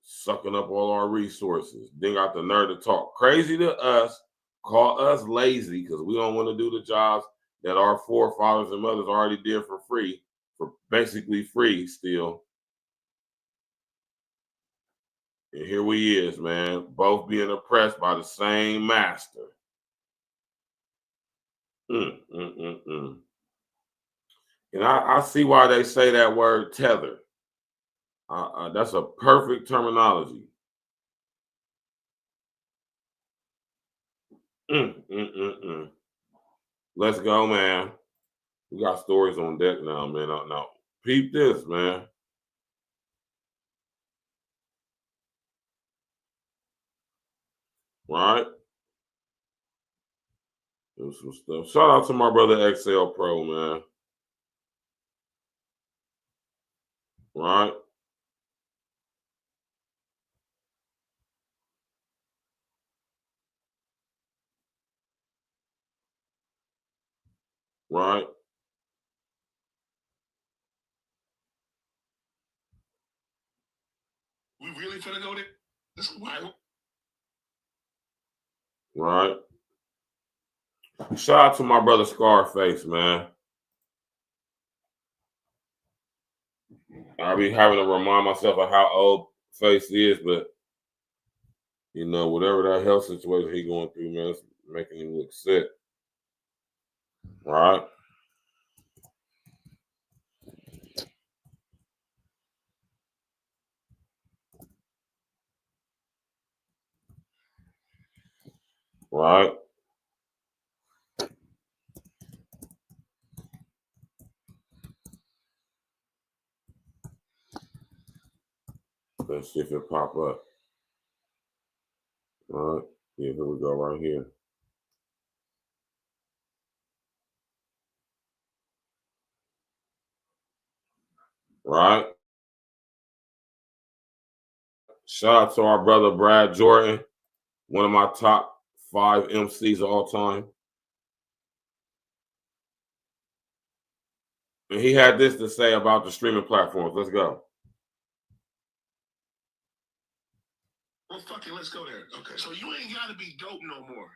Sucking up all our resources. Then got the nerve to talk crazy to us, call us lazy because we don't want to do the jobs that our forefathers and mothers already did for free, for basically free still. And here we is, man, both being oppressed by the same master. And I see why they say that word tether. That's a perfect terminology. Let's go, man. We got stories on deck now, man. Now, peep this, man. Right? There's some stuff. Shout out to my brother XL Pro, man. Right? Right. We really finna go there? This is wild. Right. Shout out to my brother Scarface, man. I be having to remind myself of how old Face is, but you know, whatever that health situation he going through, man, it's making him look sick. Right. Right. Let's see if it pop up. All right. Yeah, here we go right here. Right. Shout out to our brother Brad Jordan, one of my top 5 MCs of all time. And he had this to say about the streaming platforms. Let's go. Well, fuck it, let's go there. Okay, so you ain't gotta be dope no more.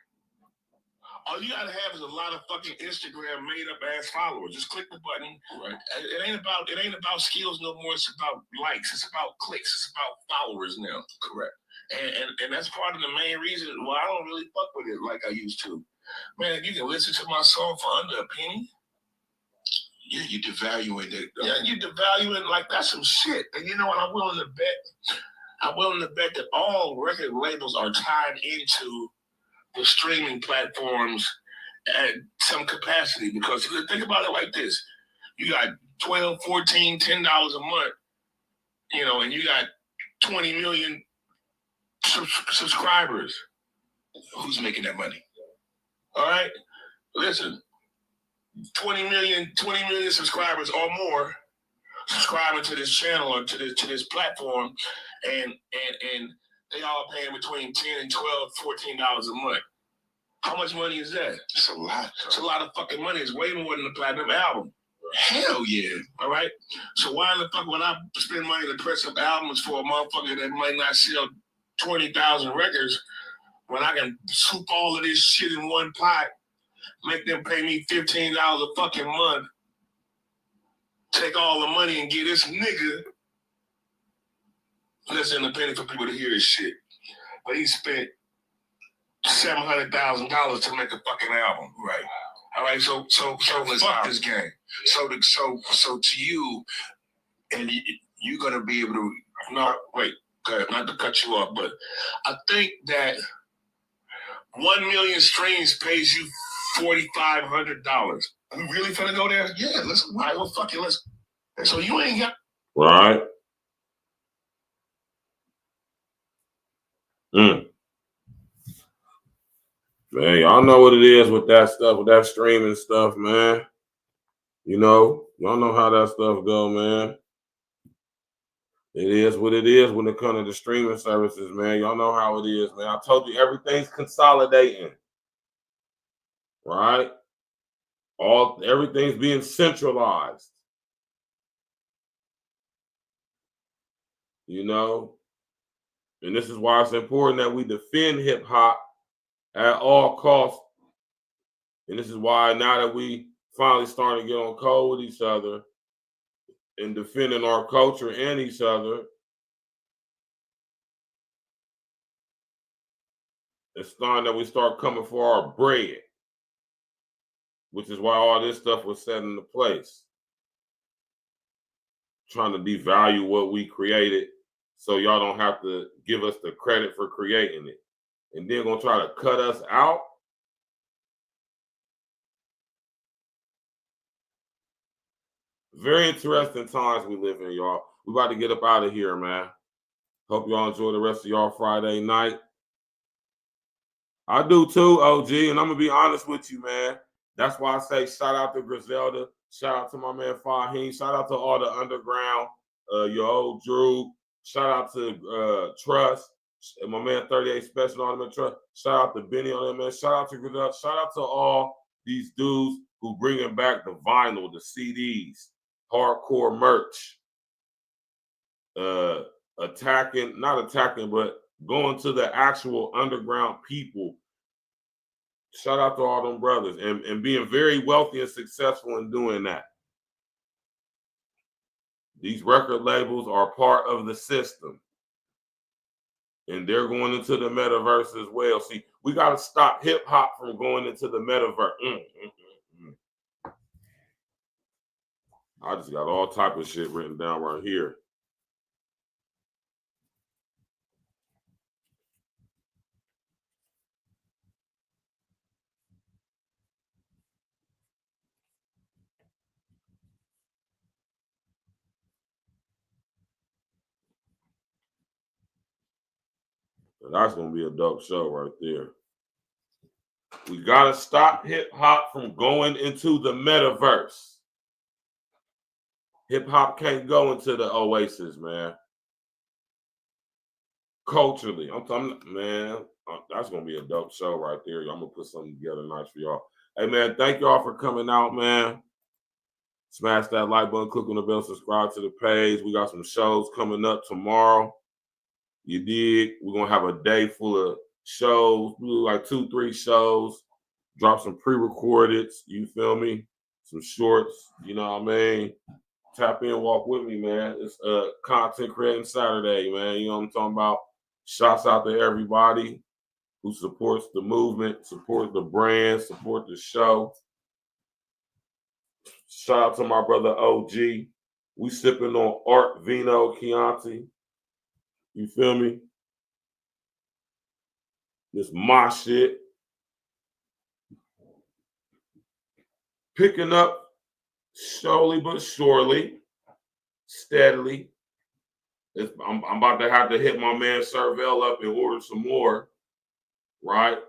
All you gotta have is a lot of fucking Instagram made up ass followers. Just click the button. Right. It ain't about skills no more. It's about likes. It's about clicks. It's about followers now. Correct. And that's part of the main reason why I don't really fuck with it like I used to. Man, you can listen to my song for under a penny. Yeah, you devaluing it. Yeah, you devaluing like that's some shit. And you know what? I'm willing to bet that all record labels are tied into the streaming platforms at some capacity, because think about it like this. You got $12, $14, $10 a month, you know, and you got 20 million subscribers. Who's making that money? All right? Listen, 20 million subscribers or more subscribing to this channel or to this platform, and they all paying between $10 and $12, $14 a month. How much money is that? It's a lot. It's a lot of fucking money. It's way more than a platinum album. Hell yeah. All right? So why in the fuck would I spend money to press up albums for a motherfucker that might not sell 20,000 records when I can swoop all of this shit in one pot, make them pay me $15 a fucking month, take all the money and get this nigga less independent for people to hear his shit. But he spent $700,000 to make a fucking album, right? All right, so fuck this game. So to you, and you're gonna be able to. No, wait, not to cut you off, but I think that 1 million streams pays you $4,500. Are we really finna go there? Yeah, let's. All right, well, fuck it, let's. So you ain't got. Right. Man, y'all know what it is with that stuff, with that streaming stuff, man. You know, y'all know how that stuff go, man. It is what it is when it comes to the streaming services, man. Y'all know how it is, man. I told you everything's consolidating, right? Everything's being centralized. You know, and this is why it's important that we defend hip hop at all costs. And this is why now that we finally starting to get on code with each other and defending our culture and each other, it's time that we start coming for our bread, which is why all this stuff was set into place. Trying to devalue what we created so y'all don't have to give us the credit for creating it. And then gonna try to cut us out. Very interesting times we live in, y'all. We about to get up out of here, man. Hope y'all enjoy the rest of y'all Friday night. I do too, OG, and I'm gonna be honest with you, man. That's why I say shout out to Griselda, shout out to my man Fahim, shout out to all the underground, your old Drew, shout out to Trust, and my man 38 Special on them, Trust, shout out to Benny on them, man, shout out to Griselda, shout out to all these dudes who bringing back the vinyl, the CDs, hardcore merch, not attacking, but going to the actual underground people. Shout out to all them brothers and being very wealthy and successful in doing that. These record labels are part of the system. And they're going into the metaverse as well. See, we got to stop hip hop from going into the metaverse. I just got all type of shit written down right here. That's going to be a dope show right there. We got to stop hip hop from going into the metaverse. Hip hop can't go into the oasis, man. Culturally, I'm talking, man, that's going to be a dope show right there. I'm going to put something together nice for y'all. Hey, man, thank y'all for coming out, man. Smash that like button, click on the bell, subscribe to the page. We got some shows coming up tomorrow. You dig? We're going to have a day full of shows, like 2-3 shows. Drop some pre-recordeds, you feel me? Some shorts, you know what I mean? Tap in, walk with me, man. It's Content Creating Saturday, man. You know what I'm talking about? Shouts out to everybody who supports the movement, supports the brand, support the show. Shout out to my brother OG. We sipping on Art Vino Chianti. You feel me? This my shit. Picking up slowly but surely, steadily. I'm about to have to hit my man Servell up and order some more, right?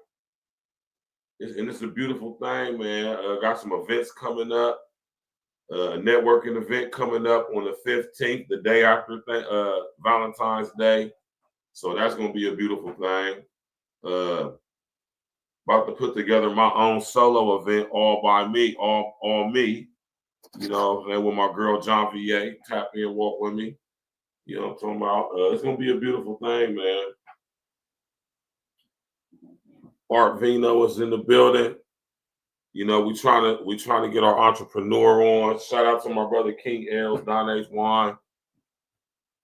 And it's a beautiful thing, man. Got some events coming up. A networking event coming up on the 15th, the day after Valentine's Day. So that's going to be a beautiful thing. About to put together my own solo event all by me, all me. You know, and with my girl John VA, tap in, walk with me. You know what I'm talking about? It's going to be a beautiful thing, man. Art Vino is in the building. You know, we trying to get our entrepreneur on. Shout out to my brother King Els, Donna's Wine.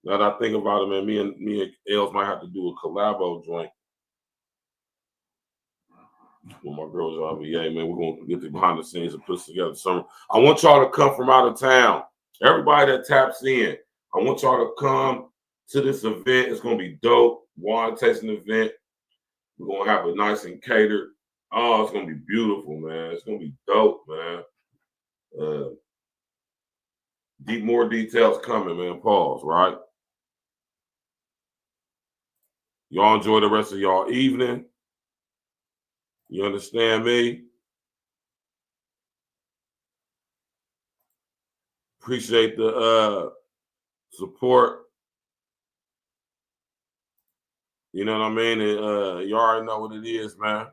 Now that I think about it, man, me and Els might have to do a collabo joint with my girl John VA, man. We're gonna get the behind the scenes and put together something. I want y'all to come from out of town. Everybody that taps in, I want y'all to come to this event. It's gonna be dope. Wine tasting event. We're gonna have it nice and catered. Oh, it's gonna be beautiful, man. It's gonna be dope, man. More details coming, man. Pause, right? Y'all enjoy the rest of y'all evening. You understand me? Appreciate the support. You know what I mean? And you already know what it is, man.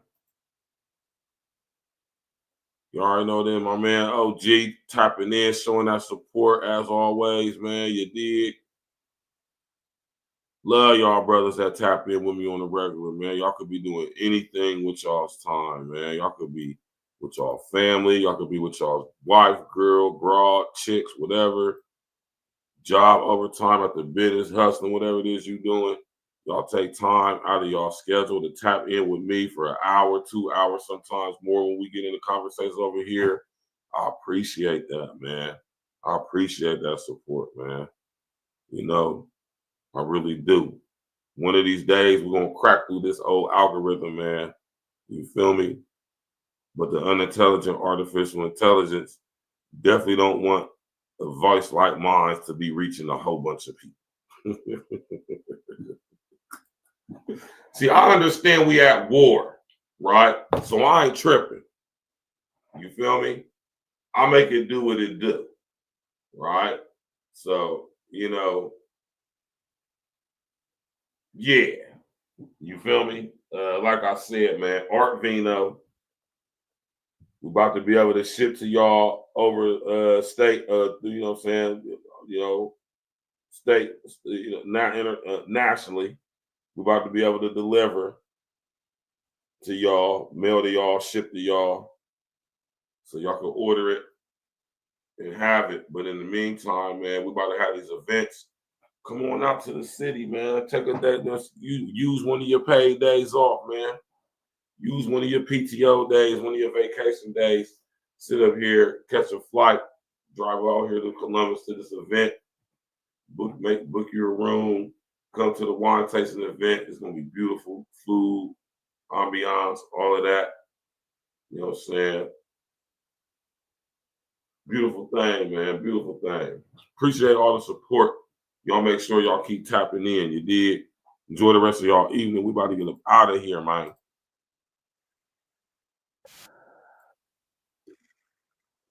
You already know that my man OG tapping in, showing that support as always, man. You dig? Love y'all brothers that tap in with me on the regular, man. Y'all could be doing anything with y'all's time, man. Y'all could be with y'all family. Y'all could be with y'all's wife, girl, broad, chicks, whatever. Job overtime at the business, hustling, whatever it is you doing. Y'all take time out of y'all schedule to tap in with me for an hour, 2 hours, sometimes more when we get into conversations over here. I appreciate that, man. I appreciate that support, man. You know, I really do. One of these days, we're going to crack through this old algorithm, man. You feel me? But the unintelligent artificial intelligence definitely don't want a voice like mine to be reaching a whole bunch of people. See, I understand we at war, right? So I ain't tripping. You feel me? I make it do what it do, right? So, you know, yeah. You feel me? Like I said, man, Art Vino. We're about to be able to ship to y'all over state, you know what I'm saying, you know, state, you know, nationally. We're about to be able to deliver to y'all, mail to y'all, ship to y'all, so y'all can order it and have it. But in the meantime, man, we're about to have these events. Come on out to the city, man. Take a day. Use one of your paid days off, man. Use one of your PTO days, one of your vacation days. Sit up here, catch a flight, drive out here to Columbus to this event. Book your room. Come to the wine tasting event. It's gonna be beautiful. Food, ambiance, all of that. You know what I'm saying? Beautiful thing, man. Beautiful thing. Appreciate all the support. Y'all make sure y'all keep tapping in. You did. Enjoy the rest of y'all evening. We about to get up out of here, man.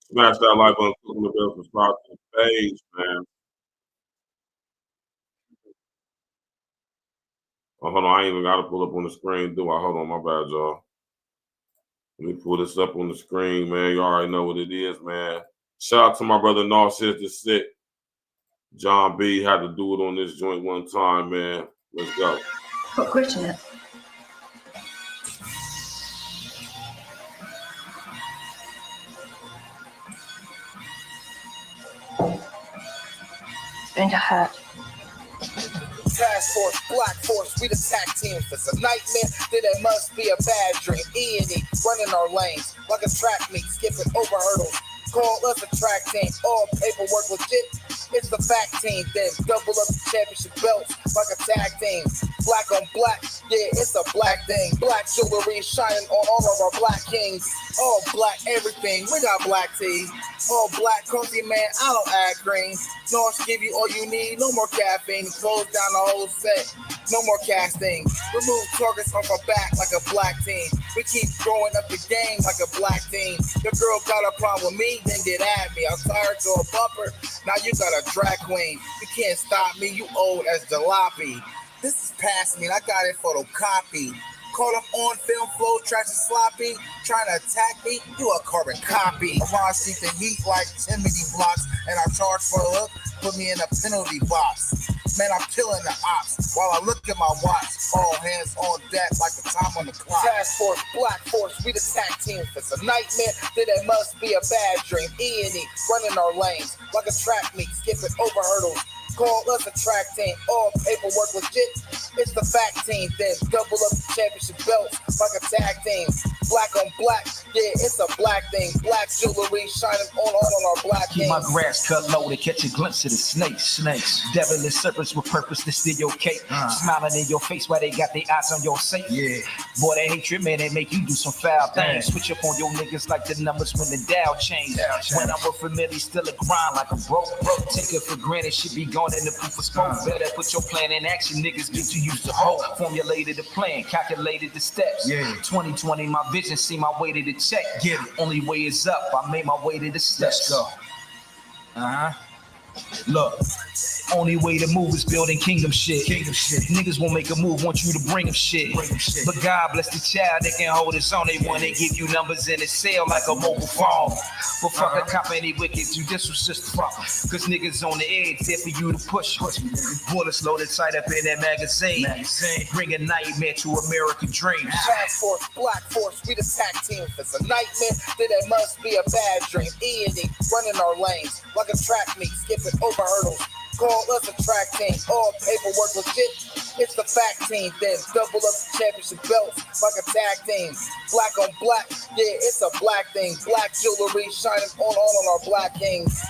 Smash that like button, click on the bell, subscribe to the page, man. Oh, hold on, I ain't even got to pull up on the screen, do I? Hold on, my bad, y'all. Let me pull this up on the screen, man. You already know what it is, man. Shout out to my brother Narcissus the Sick. John B had to do it on this joint one time, man. Let's go. Put Christian in it. Going to hurt. Task Force, Black Force, we the tag team. If it's a nightmare, then it must be a bad dream. E.N.E, running our lanes like a track meet, skipping over hurdles. Call us a track team, all paperwork legit. It's the fact team, then double up the championship belts like a tag team. Black on black, yeah, it's a black thing. Black jewelry shining on all of our black kings. All black everything, we got black tees. All black coffee, man, I don't add green. North give you all you need, no more caffeine. Close down the whole set, no more casting. Remove targets off our back like a black team. We keep growing up the game like a black team. Your girl got a problem with me, then get at me. I'm tired to a bumper, now you got a drag queen. You can't stop me, you old as jalopy. This is past me, and I got it photocopied. Caught up on film, flow, tracks and sloppy. Trying to attack me, you a carbon copy. I see the heat like chimney blocks, and I charge for a look, put me in a penalty box. Man, I'm killing the ops while I look at my watch. All hands on deck like the time on the clock. Task Force, Black Force, we the tag team. If it's a nightmare, then it must be a bad dream. E.N.E, running our lanes like a track meet, skipping over hurdles. Call us a track team, all paperwork legit. It's the fact team, then double up the championship belts like a tag team. Black on black, yeah, it's a black thing. Black jewelry shining on our black Keep my things. grass cut low to catch a glimpse of the snakes. Devilish serpents with purpose to steal your cake. Smiling in your face while they got their eyes on your safe. Yeah. Boy, that hatred, man, they make you do some foul things. Switch up on your niggas like the numbers when the Dow change. When I'm with familiar, still a grind like a broke. Take it for granted, shit be gone in the proof of smoke. Better put your plan in action, niggas get to use the whole. Formulated the plan, calculated the steps. 2020, my vision, see my way to the check. Get it. Only way is up, I made my way to the steps. Let's go. Look, only way to move is building kingdom shit. Niggas won't make a move, want you to bring them shit. But God bless the child that can hold his own. They want to give you numbers in his cell like a mobile phone. But fuck a cop, any wicked judicial system. Cause niggas on the edge, there for you to push. Bullets loaded tight up in that magazine. Bring a nightmare to American dreams. Task Force, Black Force, we the tag team. If it's a nightmare, then it must be a bad dream. E.N.E, running our lanes like a track meet, skipping over hurdles. Call us a track team, all paperwork legit. It's the fact team, then double up the championship belts like a tag team. Black on black, yeah, it's a black thing. Black jewelry shining on our black kings.